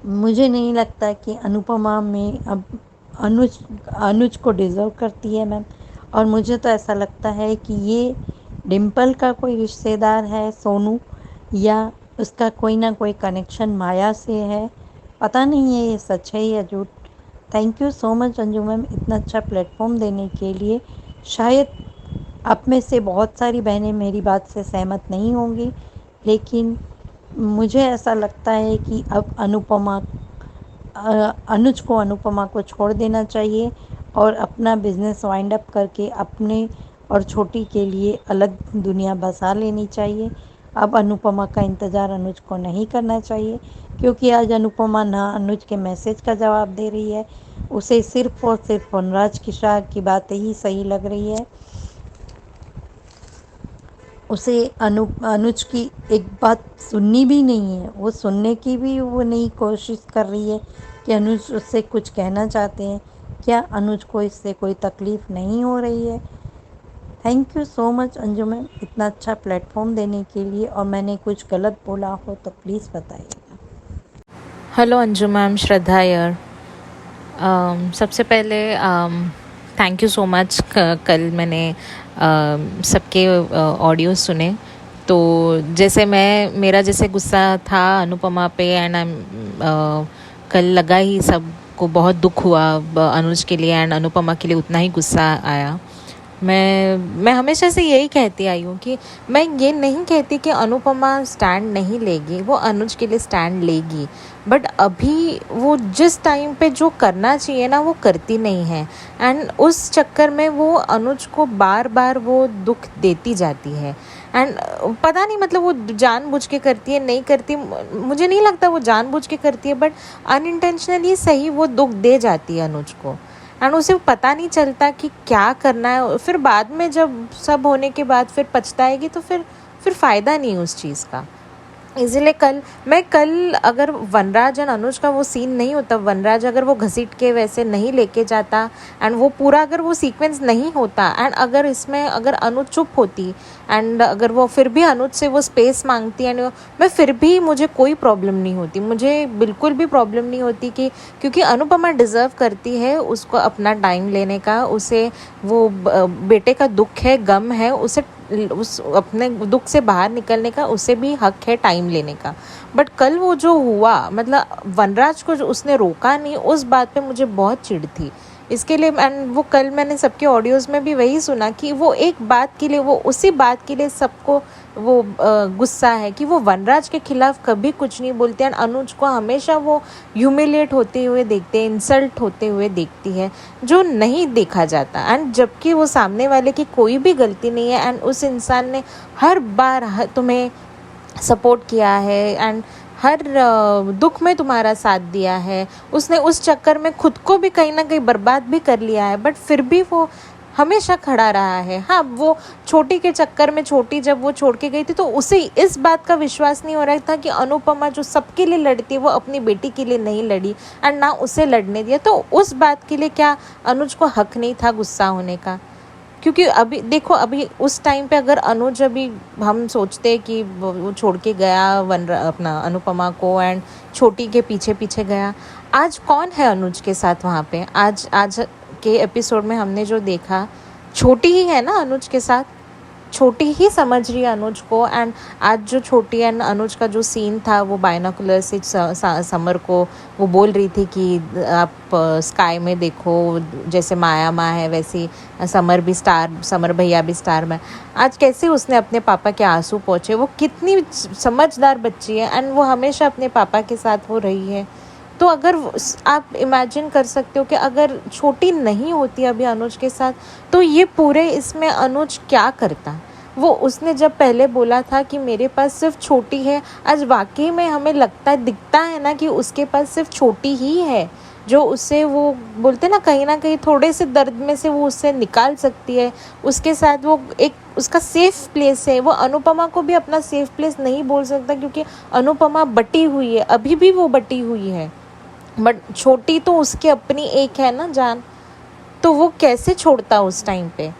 S5: मुझे नहीं लगता कि अनुपमा में अब अनुज को डिज़र्व करती है मैम। और मुझे तो ऐसा लगता है कि ये डिम्पल का कोई रिश्तेदार है सोनू, या उसका कोई ना कोई कनेक्शन माया से है। पता नहीं है ये सच है या झूठ। Thank you so much Anju ma'am इतना अच्छा प्लेटफॉर्म देने के लिए। शायद आप में से बहुत सारी बहनें मेरी बात से सहमत नहीं होंगी, लेकिन मुझे ऐसा लगता है कि अब अनुज को अनुपमा को छोड़ देना चाहिए और अपना बिजनेस वाइंड अप करके अपने और छोटी के लिए अलग दुनिया बसा लेनी चाहिए। अब अनुपमा का इंतज़ार अनुज को नहीं करना चाहिए, क्योंकि आज अनुपमा ना अनुज के मैसेज का जवाब दे रही है, उसे सिर्फ और सिर्फ वनराज की शाह की बातें ही सही लग रही है। उसे अनुज की एक बात सुननी भी नहीं है, वो सुनने की भी वो नहीं कोशिश कर रही है कि अनुज उससे कुछ कहना चाहते हैं। क्या अनुज को इससे कोई तकलीफ़ नहीं हो रही है? Thank you so much Anju ma'am इतना अच्छा प्लेटफॉर्म देने के लिए, और मैंने कुछ गलत बोला हो तो प्लीज़ बताइएगा।
S6: हेलो अंजू मैम, श्रद्धा यार। सबसे पहले थैंक यू सो मच। कल मैंने सबके ऑडियो सुने, तो जैसे मेरा जैसे गुस्सा था अनुपमा पे एंड कल लगा ही सबको बहुत दुख हुआ अनुज के लिए एंड अनुपमा के लिए उतना ही गुस्सा आया। मैं हमेशा से यही कहती आई हूँ कि मैं ये नहीं कहती कि अनुपमा स्टैंड नहीं लेगी, वो अनुज के लिए स्टैंड लेगी, बट अभी वो जिस टाइम पे जो करना चाहिए ना वो करती नहीं है एंड उस चक्कर में वो अनुज को बार बार वो दुख देती जाती है। एंड पता नहीं मतलब वो जानबूझ के करती है नहीं करती, मुझे नहीं लगता वो जानबूझ के करती है, बट अनइंटेंशनली सही वो दुख दे जाती है अनुज को एंड उसे पता नहीं चलता कि क्या करना है। फिर बाद में जब सब होने के बाद फिर पछताएगी तो फिर फ़ायदा नहीं उस चीज़ का। इसीलिए कल अगर वनराज एंड अनुज का वो सीन नहीं होता, वनराज अगर वो घसीट के वैसे नहीं लेके जाता एंड वो पूरा अगर वो सीक्वेंस नहीं होता एंड अगर इसमें अगर अनुज चुप होती एंड अगर वो फिर भी अनुज से वो स्पेस मांगती एंड मैं फिर भी मुझे कोई प्रॉब्लम नहीं होती, मुझे बिल्कुल भी प्रॉब्लम नहीं होती कि क्योंकि अनुपमा डिज़र्व करती है उसको अपना टाइम लेने का, उसे वो बेटे का दुख है, गम है, उसे उस अपने दुख से बाहर निकलने का उसे भी हक है टाइम लेने का। बट कल वो जो हुआ मतलब वनराज को जो उसने रोका नहीं, उस बात पे मुझे बहुत चिढ़ थी। इसके लिए एंड वो कल मैंने सबके ऑडियोज़ में भी वही सुना कि वो एक बात के लिए, वो उसी बात के लिए सबको वो गुस्सा है कि वो वनराज के खिलाफ कभी कुछ नहीं बोलती एंड अनुज को हमेशा वो ह्यूमिलेट होते हुए देखते हैं, इंसल्ट होते हुए देखती है, जो नहीं देखा जाता एंड जबकि वो सामने वाले की कोई भी गलती नहीं है एंड उस इंसान ने हर बार तुम्हें सपोर्ट किया है एंड हर दुख में तुम्हारा साथ दिया है, उसने उस चक्कर में खुद को भी कहीं ना कहीं बर्बाद भी कर लिया है, बट फिर भी वो हमेशा खड़ा रहा है। हाँ, वो छोटी के चक्कर में, छोटी जब वो छोड़ के गई थी तो उसे इस बात का विश्वास नहीं हो रहा था कि अनुपमा जो सबके लिए लड़ती है वो अपनी बेटी के लिए नहीं लड़ी एंड ना उसे लड़ने दिया, तो उस बात के लिए क्या अनुज को हक नहीं था गुस्सा होने का? क्योंकि अभी देखो, अभी उस टाइम पे अगर अनुज, अभी हम सोचते कि वो छोड़ के गया अपना अनुपमा को एंड छोटी के पीछे पीछे गया, आज कौन है अनुज के साथ वहाँ पे? आज के एपिसोड में हमने जो देखा, छोटी ही है ना अनुज के साथ। छोटी ही समझ रही है अनुज को। एंड आज जो छोटी एंड अनुज का जो सीन था वो बाइनोकुलर से समर को वो बोल रही थी कि आप स्काई में देखो, जैसे माया माँ है वैसी समर भी स्टार, समर भैया भी स्टार में। आज कैसे उसने अपने पापा के आंसू पोंछे, वो कितनी समझदार बच्ची है एंड वो हमेशा अपने पापा के साथ वो रही है। तो अगर आप इमेजिन कर सकते हो कि अगर छोटी नहीं होती अभी अनुज के साथ, तो ये पूरे इसमें अनुज क्या करता। वो उसने जब पहले बोला था कि मेरे पास सिर्फ छोटी है, आज वाकई में हमें लगता है, दिखता है ना कि उसके पास सिर्फ छोटी ही है जो उससे, वो बोलते ना कहीं थोड़े से दर्द में से वो उससे निकाल सकती है। उसके साथ वो एक उसका सेफ प्लेस है। वो अनुपमा को भी अपना सेफ प्लेस नहीं बोल सकता क्योंकि अनुपमा बटी हुई है, अभी भी वो बटी हुई है, बट छोटी तो उसकी अपनी एक है ना जान। तो वो कैसे छोड़ता उस टाइम पे।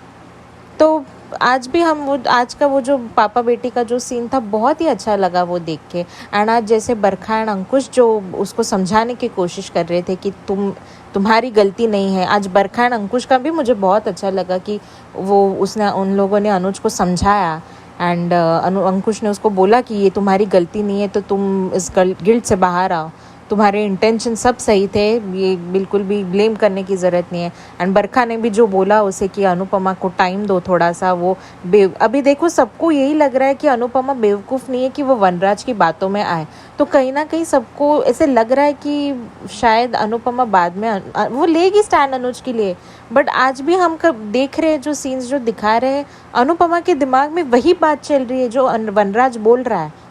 S6: तो आज भी हम वो आज का वो जो पापा बेटी का जो सीन था बहुत ही अच्छा लगा वो देख के। एंड आज जैसे बरखा एंड अंकुश जो उसको समझाने की कोशिश कर रहे थे कि तुम्हारी गलती नहीं है। आज बरखा एंड अंकुश का भी मुझे बहुत अच्छा लगा कि वो उसने उन लोगों ने अनुज को समझाया एंड अंकुश ने उसको बोला कि ये तुम्हारी गलती नहीं है, तो तुम इस गिल्ट से बाहर आओ, तुम्हारे इंटेंशन सब सही थे, ये बिल्कुल भी ब्लेम करने की ज़रूरत नहीं है। एंड बरखा ने भी जो बोला उसे कि अनुपमा को टाइम दो थोड़ा सा, वो अभी देखो सबको यही लग रहा है कि अनुपमा बेवकूफ़ नहीं है कि वो वनराज की बातों में आए। तो कहीं ना कहीं सबको ऐसे लग रहा है कि शायद अनुपमा बाद में वो लेगी स्टैंड अनुज के लिए। बट आज भी हम देख रहे हैं जो सीन्स जो दिखा रहे हैं, अनुपमा के दिमाग में वही बात चल रही है जो वनराज बोल रहा है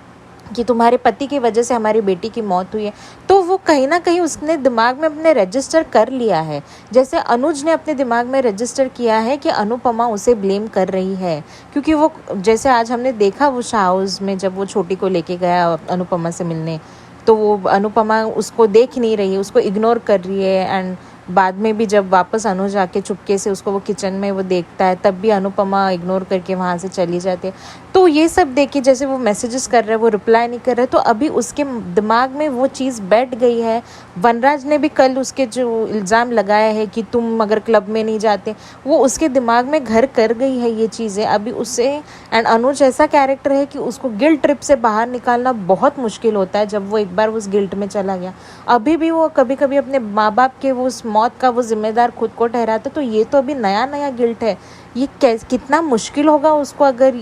S6: कि तुम्हारे पति की वजह से हमारी बेटी की मौत हुई है। तो वो कहीं ना कहीं उसने दिमाग में अपने रजिस्टर कर लिया है, जैसे अनुज ने अपने दिमाग में रजिस्टर किया है कि अनुपमा उसे ब्लेम कर रही है। क्योंकि वो जैसे आज हमने देखा वो शाह हाउस में जब वो छोटी को लेके गया अनुपमा से मिलने, तो वो अनुपमा उसको देख नहीं रही है, उसको इग्नोर कर रही है। एंड बाद में भी जब वापस अनुज आके चुपके से उसको वो किचन में वो देखता है, तब भी अनुपमा इग्नोर करके वहाँ से चली जाती है। तो ये सब देख के जैसे वो मैसेजेस कर रहा है, वो रिप्लाई नहीं कर रहा है, तो अभी उसके दिमाग में वो चीज़ बैठ गई है। वनराज ने भी कल उसके जो इल्ज़ाम लगाया है कि तुम अगर क्लब में नहीं जाते, वो उसके दिमाग में घर कर गई है ये चीज़ें अभी उससे। एंड अनुज ऐसा कैरेक्टर है कि उसको गिल्ट ट्रिप से बाहर निकालना बहुत मुश्किल होता है जब वो एक बार उस गिल्ट में चला गया। अभी भी वो कभी कभी अपने माँ बाप के वो उस मौत का वो जिम्मेदार खुद को ठहराता, तो ये तो अभी नया नया गिल्ट है। ये कितना मुश्किल होगा उसको, अगर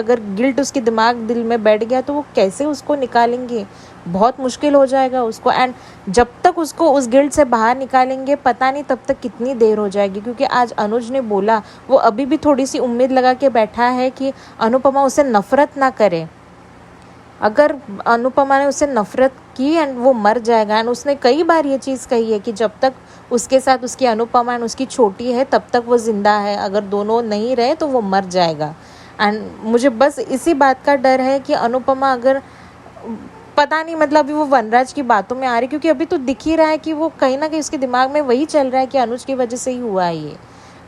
S6: गिल्ट उसके दिमाग दिल में बैठ गया तो वो कैसे उसको निकालेंगे, बहुत मुश्किल हो जाएगा उसको। एंड जब तक उसको उस गिल्ट से बाहर निकालेंगे पता नहीं तब तक कितनी देर हो जाएगी। क्योंकि आज अनुज ने बोला, वो अभी भी थोड़ी सी उम्मीद लगा के बैठा है कि अनुपमा उसे नफरत ना करे। अगर अनुपमा ने उससे नफरत की एंड वो मर जाएगा। एंड उसने कई बार ये चीज़ कही है कि जब तक उसके साथ उसकी अनुपमा एंड उसकी छोटी है तब तक वो ज़िंदा है, अगर दोनों नहीं रहे तो वो मर जाएगा। एंड मुझे बस इसी बात का डर है कि अनुपमा अगर पता नहीं, मतलब अभी वो वनराज की बातों में आ रही, क्योंकि अभी तो दिख ही रहा है कि वो कहीं ना कहीं उसके दिमाग में वही चल रहा है कि अनुज की वजह से ही हुआ है ये।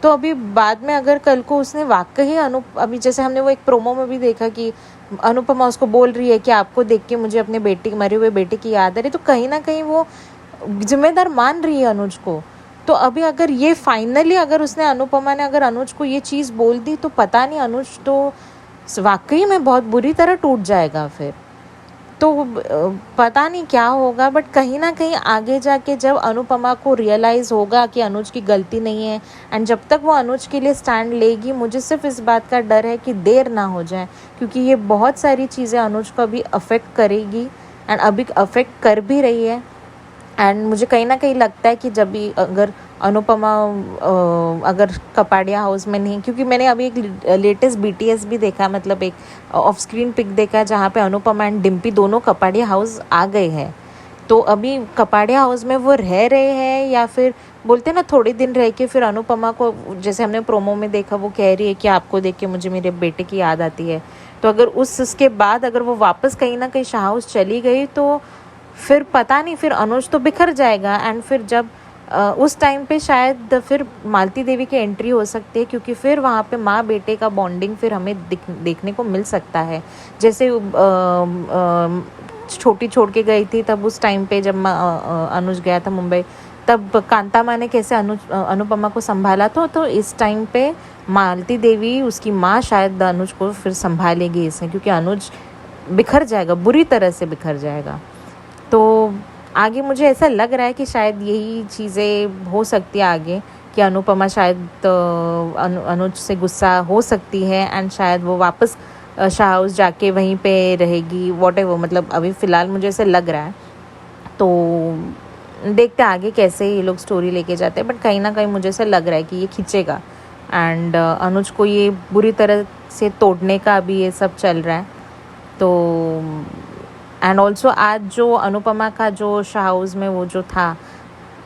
S6: तो अभी बाद में अगर कल को उसने वाकई अभी जैसे हमने वो एक प्रोमो में भी देखा कि अनुपमा उसको बोल रही है कि आपको देख के मुझे अपने मरे हुए बेटे की याद आ रही, तो कहीं ना कहीं वो जिम्मेदार मान रही है अनुज को। तो अभी अगर ये फाइनली अगर उसने अनुपमा ने अगर अनुज को ये चीज़ बोल दी तो पता नहीं, अनुज तो वाकई में बहुत बुरी तरह टूट जाएगा फिर। तो पता नहीं क्या होगा, बट कहीं ना कहीं आगे जाके जब अनुपमा को रियलाइज़ होगा कि अनुज की गलती नहीं है, एंड जब तक वो अनुज के लिए स्टैंड लेगी, मुझे सिर्फ इस बात का डर है कि देर ना हो जाए, क्योंकि ये बहुत सारी चीज़ें अनुज को अभी अफेक्ट करेगी एंड अभी अफेक्ट कर भी रही है। एंड मुझे कहीं ना कहीं लगता है कि जब भी अगर अनुपमा अगर कपाड़िया हाउस में नहीं, क्योंकि मैंने अभी एक लेटेस्ट BTS भी देखा, मतलब एक ऑफ स्क्रीन पिक देखा जहाँ पे अनुपमा एंड डिम्पी दोनों कपाड़िया हाउस आ गए हैं। तो अभी कपाड़िया हाउस में वो रह रहे हैं या फिर बोलते हैं ना थोड़े दिन रह के फिर अनुपमा को, जैसे हमने प्रोमो में देखा, वो कह रही है कि आपको देख के मुझे मेरे बेटे की याद आती है। तो अगर उसके बाद अगर वो वापस कहीं ना कहीं शाह हाउस चली गई तो फिर पता नहीं, फिर अनुज तो बिखर जाएगा। एंड फिर जब उस टाइम पे शायद फिर मालती देवी की एंट्री हो सकती है, क्योंकि फिर वहाँ पे माँ बेटे का बॉन्डिंग फिर हमें देखने को मिल सकता है। जैसे छोटी छोड़ के गई थी तब उस टाइम पे जब अनुज गया था मुंबई, तब कांता माँ ने कैसे अनुपमा को संभाला तो इस टाइम पे मालती देवी उसकी माँ शायद अनुज को फिर संभालेगी इसमें, क्योंकि अनुज बिखर जाएगा, बुरी तरह से बिखर जाएगा। तो आगे मुझे ऐसा लग रहा है कि शायद यही चीज़ें हो सकती है आगे, कि अनुपमा शायद अनुज से गुस्सा हो सकती है एंड शायद वो वापस शाह हाउस जाके वहीं पे रहेगी, वॉटेवर, मतलब अभी फ़िलहाल मुझे ऐसे लग रहा है। तो देखते हैं आगे कैसे ये लोग स्टोरी लेके जाते हैं, बट कहीं ना कहीं मुझे ऐसा लग रहा है कि ये खींचेगा एंड अनुज को ये बुरी तरह से तोड़ने का अभी ये सब चल रहा है। तो एंड ऑल्सो आज जो अनुपमा का जो शाह हाउस में वो जो था,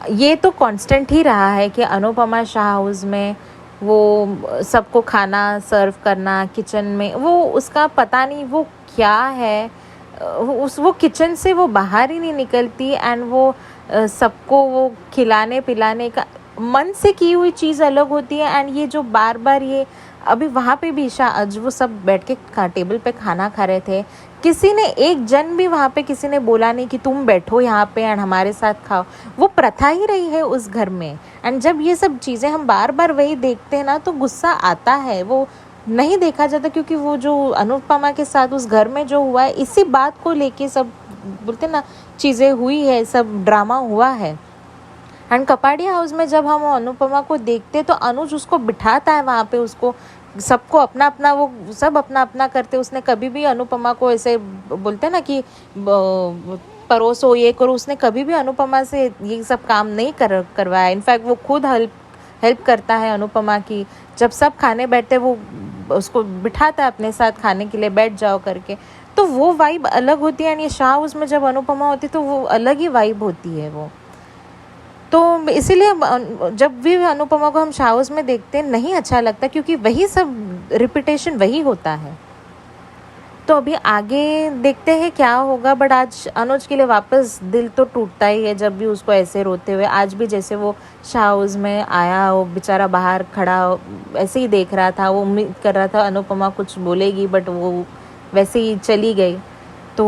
S6: ये तो कांस्टेंट ही रहा है कि अनुपमा शाह हाउस में वो सबको खाना सर्व करना किचन में, वो उसका पता नहीं वो क्या है, वो किचन से वो बाहर ही नहीं निकलती एंड वो सबको वो खिलाने पिलाने का मन से की हुई चीज़ अलग होती है। एंड ये जो बार बार ये अभी वहाँ पे भी आज वो सब बैठ के टेबल पे खाना खा रहे थे, किसी ने एक जन भी वहाँ पे किसी ने बोला नहीं कि तुम बैठो यहाँ पे एंड हमारे साथ खाओ। वो प्रथा ही रही है उस घर में। एंड जब ये सब चीज़ें हम बार बार वही देखते हैं ना तो गुस्सा आता है, वो नहीं देखा जाता, क्योंकि वो जो अनुपमा के साथ उस घर में जो हुआ है इसी बात को लेके सब बोलते ना चीज़ें हुई है, सब ड्रामा हुआ है। एंड कपाड़िया हाउस में जब हम अनुपमा को देखते तो अनुज उसको बिठाता है वहाँ पे, उसको सबको अपना अपना वो सब अपना अपना करते, उसने कभी भी अनुपमा को ऐसे बोलते हैं ना कि परोसो ये करो, उसने कभी भी अनुपमा से ये सब काम नहीं करवाया। इनफैक्ट वो खुद हेल्प करता है अनुपमा की, जब सब खाने बैठते वो उसको बिठाता है अपने साथ खाने के लिए, बैठ जाओ करके। तो वो वाइब अलग होती है एंड ये शाह हाउस में जब अनुपमा होती तो वो अलग ही वाइब होती है वो। तो इसीलिए जब भी अनुपमा को हम शाह हाउस में देखते हैं नहीं अच्छा लगता, क्योंकि वही सब रिपीटेशन वही होता है। तो अभी आगे देखते हैं क्या होगा, बट आज अनुज के लिए वापस दिल तो टूटता ही है जब भी उसको ऐसे रोते हुए, आज भी जैसे वो शाह हाउस में आया, वो बेचारा बाहर खड़ा ऐसे ही देख रहा था, वो उम्मीद कर रहा था अनुपमा कुछ बोलेगी, बट वो वैसे ही चली गई। तो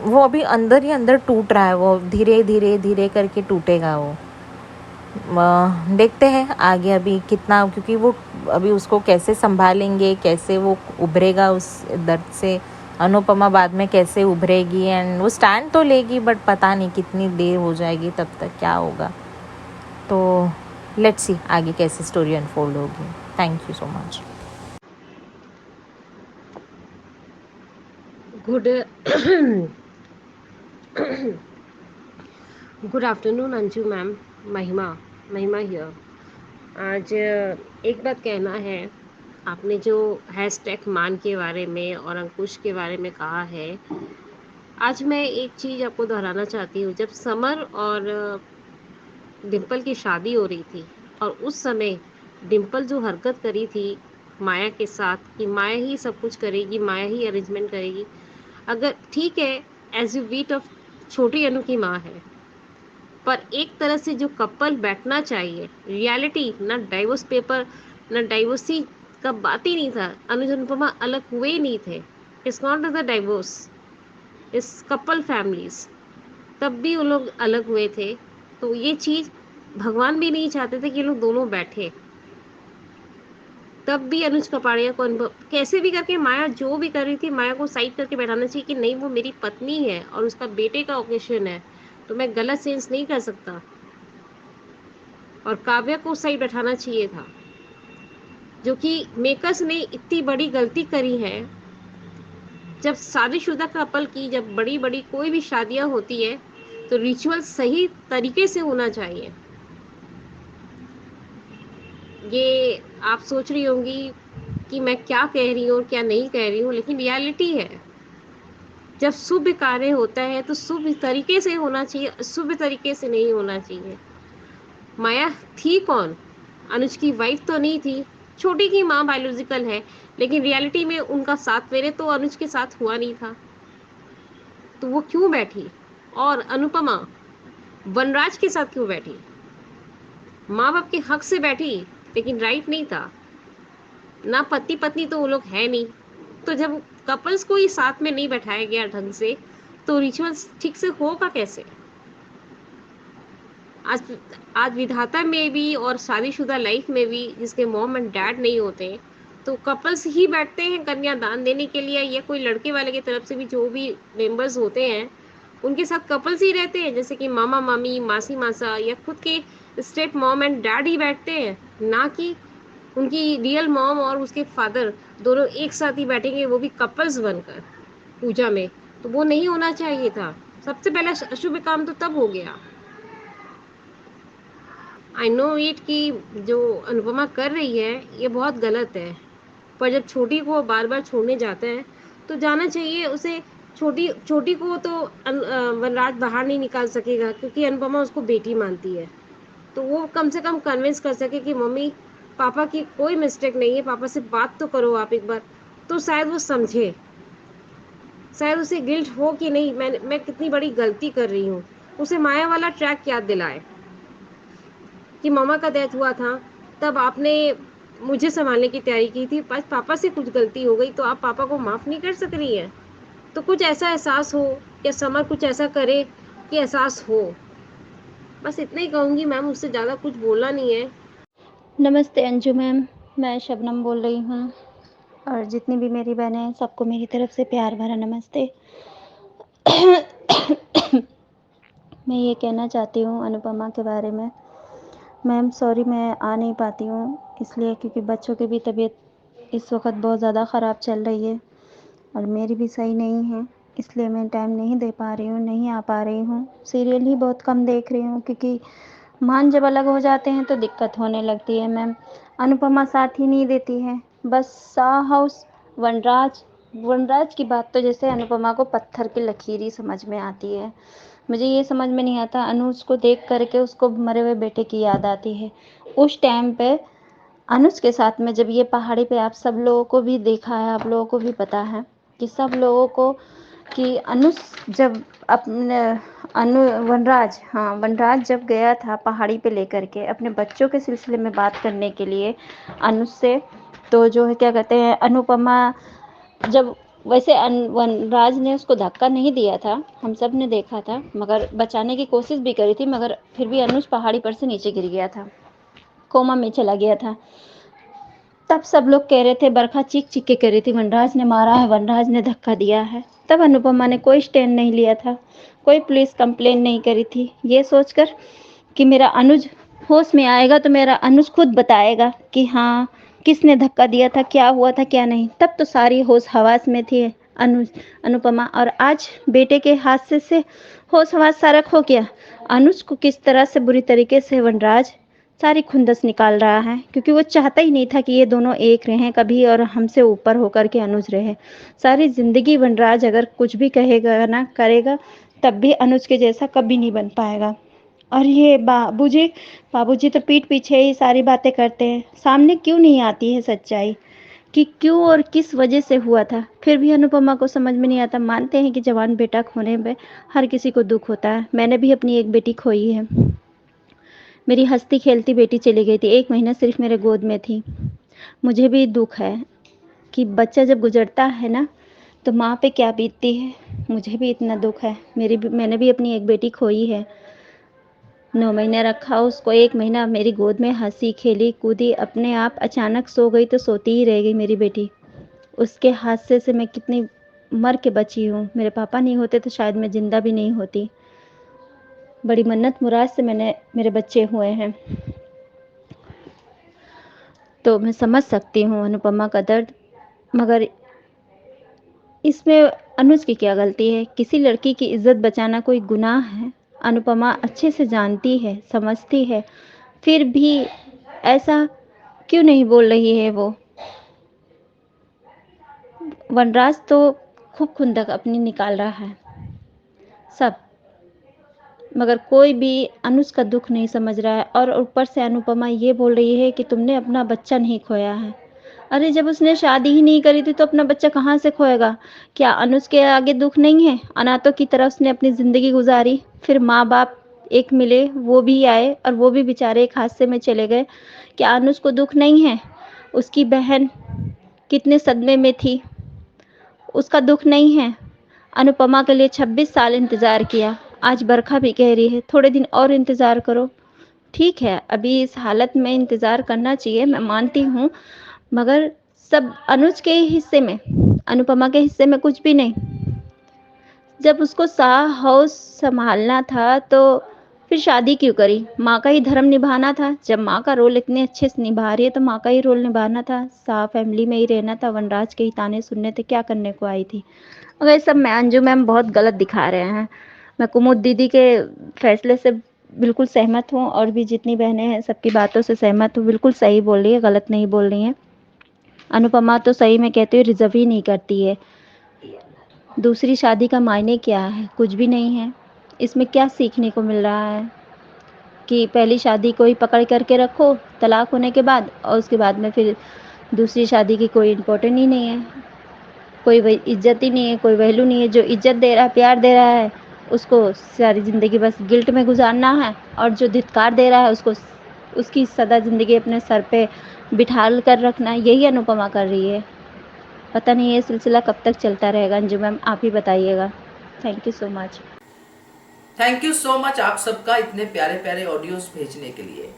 S6: वो अभी अंदर ही अंदर टूट रहा है, वो धीरे धीरे धीरे करके टूटेगा वो। देखते हैं आगे अभी कितना, क्योंकि वो अभी उसको कैसे संभालेंगे, कैसे वो उभरेगा उस दर्द से, अनुपमा बाद में कैसे उभरेगी एंड वो स्टैंड तो लेगी, बट पता नहीं कितनी देर हो जाएगी तब तक क्या होगा। तो लेट्स सी आगे कैसे स्टोरी अनफोल्ड होगी। Thank you so much.
S7: Good afternoon Anju ma'am, महिमा हियर। आज एक बात कहना है, आपने जो हैशटैग मान के बारे में और अंकुश के बारे में कहा है, आज मैं एक चीज़ आपको दोहराना चाहती हूँ। जब समर और डिम्पल की शादी हो रही थी और उस समय डिम्पल जो हरकत करी थी माया के साथ कि माया ही सब कुछ करेगी, माया ही अरेंजमेंट करेगी, अगर ठीक है एज यू वीट ऑफ छोटी अनु की माँ है, पर एक तरह से जो कपल बैठना चाहिए, रियलिटी, ना डाइवोर्स पेपर ना डाइवोर्सी का बात ही नहीं था। अनुज अनुपमा अलग हुए ही नहीं थे। इट्स नॉट द डाइवोर्स, इस कपल फैमिलीज, तब भी वो लोग अलग हुए थे। तो ये चीज़ भगवान भी नहीं चाहते थे कि लोग दोनों बैठे। तब भी अनुज कपाड़िया को अनुभव कैसे भी करके माया जो भी कर रही थी, माया को साइड करके बैठाना चाहिए कि नहीं वो मेरी पत्नी है और उसका बेटे का ओकेशन है, तो मैं गलत सेंस नहीं कर सकता। और काव्या को साइड बैठाना चाहिए था, जो कि मेकर्स ने इतनी बड़ी गलती करी है। जब शादीशुदा कपल की जब बड़ी बड़ी कोई भी शादियां होती है तो रिचुअल सही तरीके से होना चाहिए। ये आप सोच रही होंगी कि मैं क्या कह रही हूँ और क्या नहीं कह रही हूँ, लेकिन रियलिटी है। जब शुभ कार्य होता है तो शुभ तरीके से होना चाहिए, शुभ तरीके से नहीं होना चाहिए। माया थी कौन? अनुज की वाइफ तो नहीं थी, छोटी की माँ बायोलॉजिकल है, लेकिन रियलिटी में उनका साथ मेरे तो अनुज के साथ हुआ नहीं था। तो वो क्यों बैठी? और अनुपमा वनराज के साथ क्यों बैठी? माँ बाप के हक से बैठी, लेकिन राइट नहीं था ना। पति पत्नी तो वो लोग है नहीं, तो जब कपल्स को ही साथ में नहीं बैठाया गया ढंग से, तो रिचुअल्स ठीक से होगा कैसे? आज आज विधाता में भी और शादीशुदा लाइफ में भी जिसके मॉम एंड डैड नहीं होते, तो कपल्स ही बैठते हैं कन्यादान देने के लिए, या कोई लड़के वाले की तरफ से भी जो भी मेंबर्स होते हैं उनके साथ कपल्स ही रहते हैं, जैसे कि मामा मामी, मासी मासा, या खुद के step mom and dad he बैठते हैं, ना कि उनकी रियल मॉम और उसके फादर दोनों एक साथ ही बैठेंगे, वो भी कपल्स बनकर पूजा में। तो वो नहीं होना चाहिए था। सबसे पहला अशुभ काम तो तब हो गया। आई नो इट कि जो अनुपमा कर रही है ये बहुत गलत है, पर जब छोटी को बार बार छोड़ने जाता है तो जाना चाहिए उसे। छोटी छोटी को तो वनराज बाहर नहीं निकाल सकेगा, क्योंकि अनुपमा उसको बेटी मानती है। तो वो कम से कम कन्विंस कर सके कि मम्मी पापा की कोई मिस्टेक नहीं है, पापा से बात तो करो आप एक बार, तो शायद वो समझे, शायद उसे गिल्ट हो कि नहीं मैं कितनी बड़ी गलती कर रही हूँ। उसे माया वाला ट्रैक याद दिलाए कि मामा का डेथ हुआ था तब आपने मुझे संभालने की तैयारी की थी, बस पापा से कुछ गलती हो गई तो आप पापा को माफ़ नहीं कर सक रही हैं। तो कुछ ऐसा एहसास हो, या समर कुछ ऐसा करे कि एहसास हो। बस इतना ही कहूँगी मैम, उससे ज़्यादा कुछ बोलना नहीं है।
S8: नमस्ते अंजू मैम, मैं शबनम बोल रही हूँ और जितनी भी मेरी बहनें हैं सबको मेरी तरफ से प्यार भरा नमस्ते। मैं ये कहना चाहती हूँ अनुपमा के बारे में। मैम सॉरी मैं आ नहीं पाती हूँ इसलिए क्योंकि बच्चों की भी तबीयत इस वक्त बहुत ज़्यादा ख़राब चल रही है और मेरी भी सही नहीं है, इसलिए मैं टाइम नहीं दे पा रही हूँ, नहीं आ पा रही हूँ। सीरियल ही बहुत कम देख रही हूँ क्योंकि मान जब अलग हो जाते हैं तो दिक्कत होने लगती है मैम। अनुपमा साथ ही नहीं देती है, बस शाह हाउस, वनराज की बात तो जैसे अनुपमा को पत्थर की लकीर ही समझ में आती है। मुझे ये समझ में नहीं आता, अनुज को देख करके उसको मरे हुए बेटे की याद आती है। उस टाइम पे अनुज के साथ में जब ये पहाड़ी पे, आप सब लोगों को भी देखा है, आप लोगों को भी पता है कि सब लोगों को कि अनुज जब अपने वनराज जब गया था पहाड़ी पे लेकर के अपने बच्चों के सिलसिले में बात करने के लिए अनुज से, तो जो है क्या कहते हैं अनुपमा जब वैसे वनराज ने उसको धक्का नहीं दिया था, हम सब ने देखा था, मगर बचाने की कोशिश भी करी थी, मगर फिर भी अनुज पहाड़ी पर से नीचे गिर गया था, कोमा में चला गया था। तब सब लोग कह रहे थे, बरखा चीख चीख के कह रही थी वनराज ने मारा है, वनराज ने धक्का दिया है। तब अनुपमा ने कोई स्टैंड नहीं लिया था, कोई पुलिस कंप्लेन नहीं करी थी, ये सोचकर कि मेरा अनुज होश में आएगा तो मेरा अनुज खुद बताएगा कि हाँ किसने धक्का दिया था, क्या हुआ था क्या नहीं। तब तो सारी होश हवास में थी अनुपमा, और आज बेटे के हादसे से होश हवास सारा खो गया। अनुज को किस तरह से बुरी तरीके से वनराज सारी खुंदस निकाल रहा है, क्योंकि वो चाहता ही नहीं था कि ये दोनों एक रहें कभी और हमसे ऊपर होकर के अनुज रहे। सारी जिंदगी वनराज अगर कुछ भी कहेगा ना करेगा तब भी अनुज के जैसा कभी नहीं बन पाएगा। और ये बाबूजी तो पीठ पीछे ही सारी बातें करते हैं, सामने क्यों नहीं आती है सच्चाई कि क्यों और किस वजह से हुआ था। फिर भी अनुपमा को समझ में नहीं आता। मानते हैं कि जवान बेटा खोने में हर किसी को दुख होता है, मैंने भी अपनी एक बेटी खोई है। मेरी हंसती खेलती बेटी चली गई थी, 1 महीना सिर्फ मेरे गोद में थी। मुझे भी दुख है कि बच्चा जब गुजरता है ना तो माँ पे क्या बीतती है, मुझे भी इतना दुख है। मैंने भी अपनी एक बेटी खोई है। 9 महीने रखा उसको, 1 महीना मेरी गोद में हंसी खेली कूदी, अपने आप अचानक सो गई तो सोती ही रह गई मेरी बेटी। उसके हादसे से मैं कितनी मर के बची हूँ। मेरे पापा नहीं होते तो शायद मैं जिंदा भी नहीं होती। बड़ी मन्नत मुराद से मेरे बच्चे हुए हैं। तो मैं समझ सकती हूँ अनुपमा का दर्द, मगर इसमें अनुज की क्या गलती है। किसी लड़की की इज्जत बचाना कोई गुनाह है? अनुपमा अच्छे से जानती है, समझती है, फिर भी ऐसा क्यों नहीं बोल रही है वो। वनराज तो खूब खुंदक अपनी निकाल रहा है सब, मगर कोई भी अनुज का दुख नहीं समझ रहा है। और ऊपर से अनुपमा ये बोल रही है कि तुमने अपना बच्चा नहीं खोया है। अरे जब उसने शादी ही नहीं करी थी तो अपना बच्चा कहाँ से खोएगा? क्या अनुज के आगे दुख नहीं है? अनाथों की तरह उसने अपनी ज़िंदगी गुजारी, फिर माँ बाप एक मिले, वो भी आए और वो भी बेचारे एक हादसे में चले गए। क्या अनुज को दुख नहीं है? उसकी बहन कितने सदमे में थी, उसका दुख नहीं है? अनुपमा के लिए 26 साल इंतज़ार किया, आज बरखा भी कह रही है थोड़े दिन और इंतज़ार करो। ठीक है, अभी इस हालत में इंतज़ार करना चाहिए, मैं मानती हूँ, मगर सब अनुज के ही हिस्से में, अनुपमा के हिस्से में कुछ भी नहीं। जब उसको शाह हाउस संभालना था तो फिर शादी क्यों करी? माँ का ही धर्म निभाना था। जब माँ का रोल इतने अच्छे से निभा रही है तो माँ का ही रोल निभाना था। शाह फैमिली में ही रहना था, वनराज के ही ताने सुनने थे, क्या करने को आई थी? मगर ये सब अंजू मैम बहुत गलत दिखा रहे हैं। मैं कुमुद दीदी के फैसले से बिल्कुल सहमत हूँ और भी जितनी बहनें हैं सबकी बातों से सहमत हूँ। बिल्कुल सही बोल रही है, गलत नहीं बोल रही हैं। अनुपमा तो सही में कहती हूँ रिजर्व ही नहीं करती है। दूसरी शादी का मायने क्या है? कुछ भी नहीं है। इसमें क्या सीखने को मिल रहा है कि पहली शादी को ही पकड़ करके रखो तलाक होने के बाद, और उसके बाद में फिर दूसरी शादी की कोई इम्पोर्टेंट ही नहीं है, कोई इज्जत ही नहीं है, कोई वैल्यू नहीं है। जो इज्जत दे रहा है, प्यार दे रहा है, उसको सारी ज़िंदगी बस गिल्ट में गुजारना है, और जो धिक्कार दे रहा है उसको उसकी सदा ज़िंदगी अपने सर पे बिठा कर रखना है। यही अनुपमा कर रही है। पता नहीं ये सिलसिला कब तक चलता रहेगा। अंजू मैम आप ही बताइएगा। Thank you so much.
S1: Thank you so much आप सबका इतने प्यारे प्यारे ऑडियोज भेजने के लिए।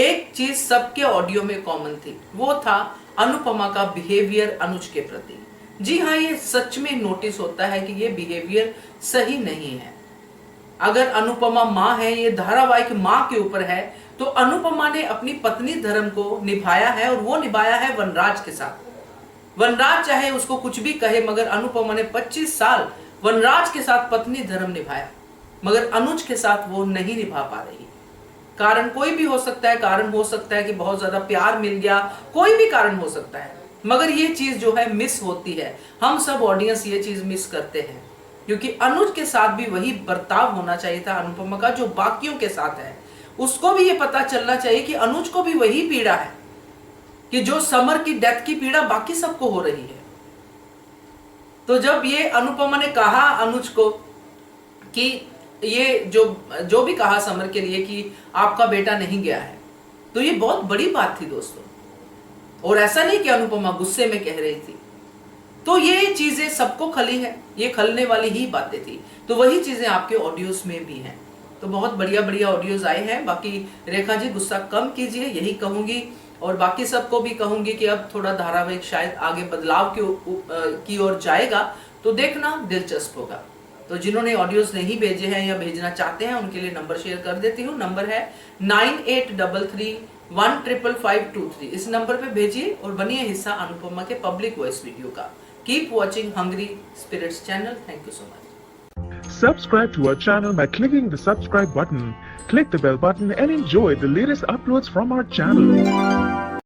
S1: एक चीज सबके ऑडियो में कॉमन थी, वो था अनुपमा का बिहेवियर अनुज के प्रति। जी हाँ, ये सच में नोटिस होता है कि ये बिहेवियर सही नहीं है। अगर अनुपमा माँ है, ये धारावाहिक माँ के ऊपर है, तो अनुपमा ने अपनी पत्नी धर्म को निभाया है, और वो निभाया है वनराज के साथ। वनराज चाहे उसको कुछ भी कहे, मगर अनुपमा ने 25 साल वनराज के साथ पत्नी धर्म निभाया, मगर अनुज के साथ वो नहीं निभा पा रही। कारण कोई भी हो सकता है, कारण हो सकता है कि बहुत ज्यादा प्यार मिल गया, कोई भी कारण हो सकता है, मगर ये चीज जो है मिस होती है। हम सब ऑडियंस ये चीज मिस करते हैं, क्योंकि अनुज के साथ भी वही बर्ताव होना चाहिए था अनुपमा का जो बाकियों के साथ है। उसको भी ये पता चलना चाहिए कि अनुज को भी वही पीड़ा है कि जो समर की डेथ की पीड़ा बाकी सबको हो रही है। तो जब ये अनुपमा ने कहा अनुज को कि ये जो भी कहा समर के लिए कि आपका बेटा नहीं गया है, तो ये बहुत बड़ी बात थी दोस्तों। और ऐसा नहीं कि अनुपमा गुस्से में कह रही थी। तो ये चीजें सबको खली है, ये खलने वाली ही बातें थी। तो वही चीजें आपके ऑडियोज में भी हैं। तो बहुत बढ़िया बढ़िया ऑडियोज आए हैं। बाकी रेखा जी गुस्सा कम कीजिए, यही कहूंगी, और बाकी सबको भी कहूंगी कि अब थोड़ा धारावाहिक शायद आगे बदलाव की ओर जाएगा, तो देखना दिलचस्प होगा। तो जिन्होंने ऑडियोज नहीं भेजे हैं या भेजना चाहते हैं उनके लिए नंबर शेयर कर देती हूँ। नंबर है 9833155523। इस नंबर पे भेजिए और बनिए हिस्सा अनुपमा के पब्लिक वॉइस वीडियो का। Keep watching hungry spirits channel. Thank you so much.
S9: Subscribe to our channel by clicking the subscribe button. Click the bell button and enjoy the latest uploads from our channel.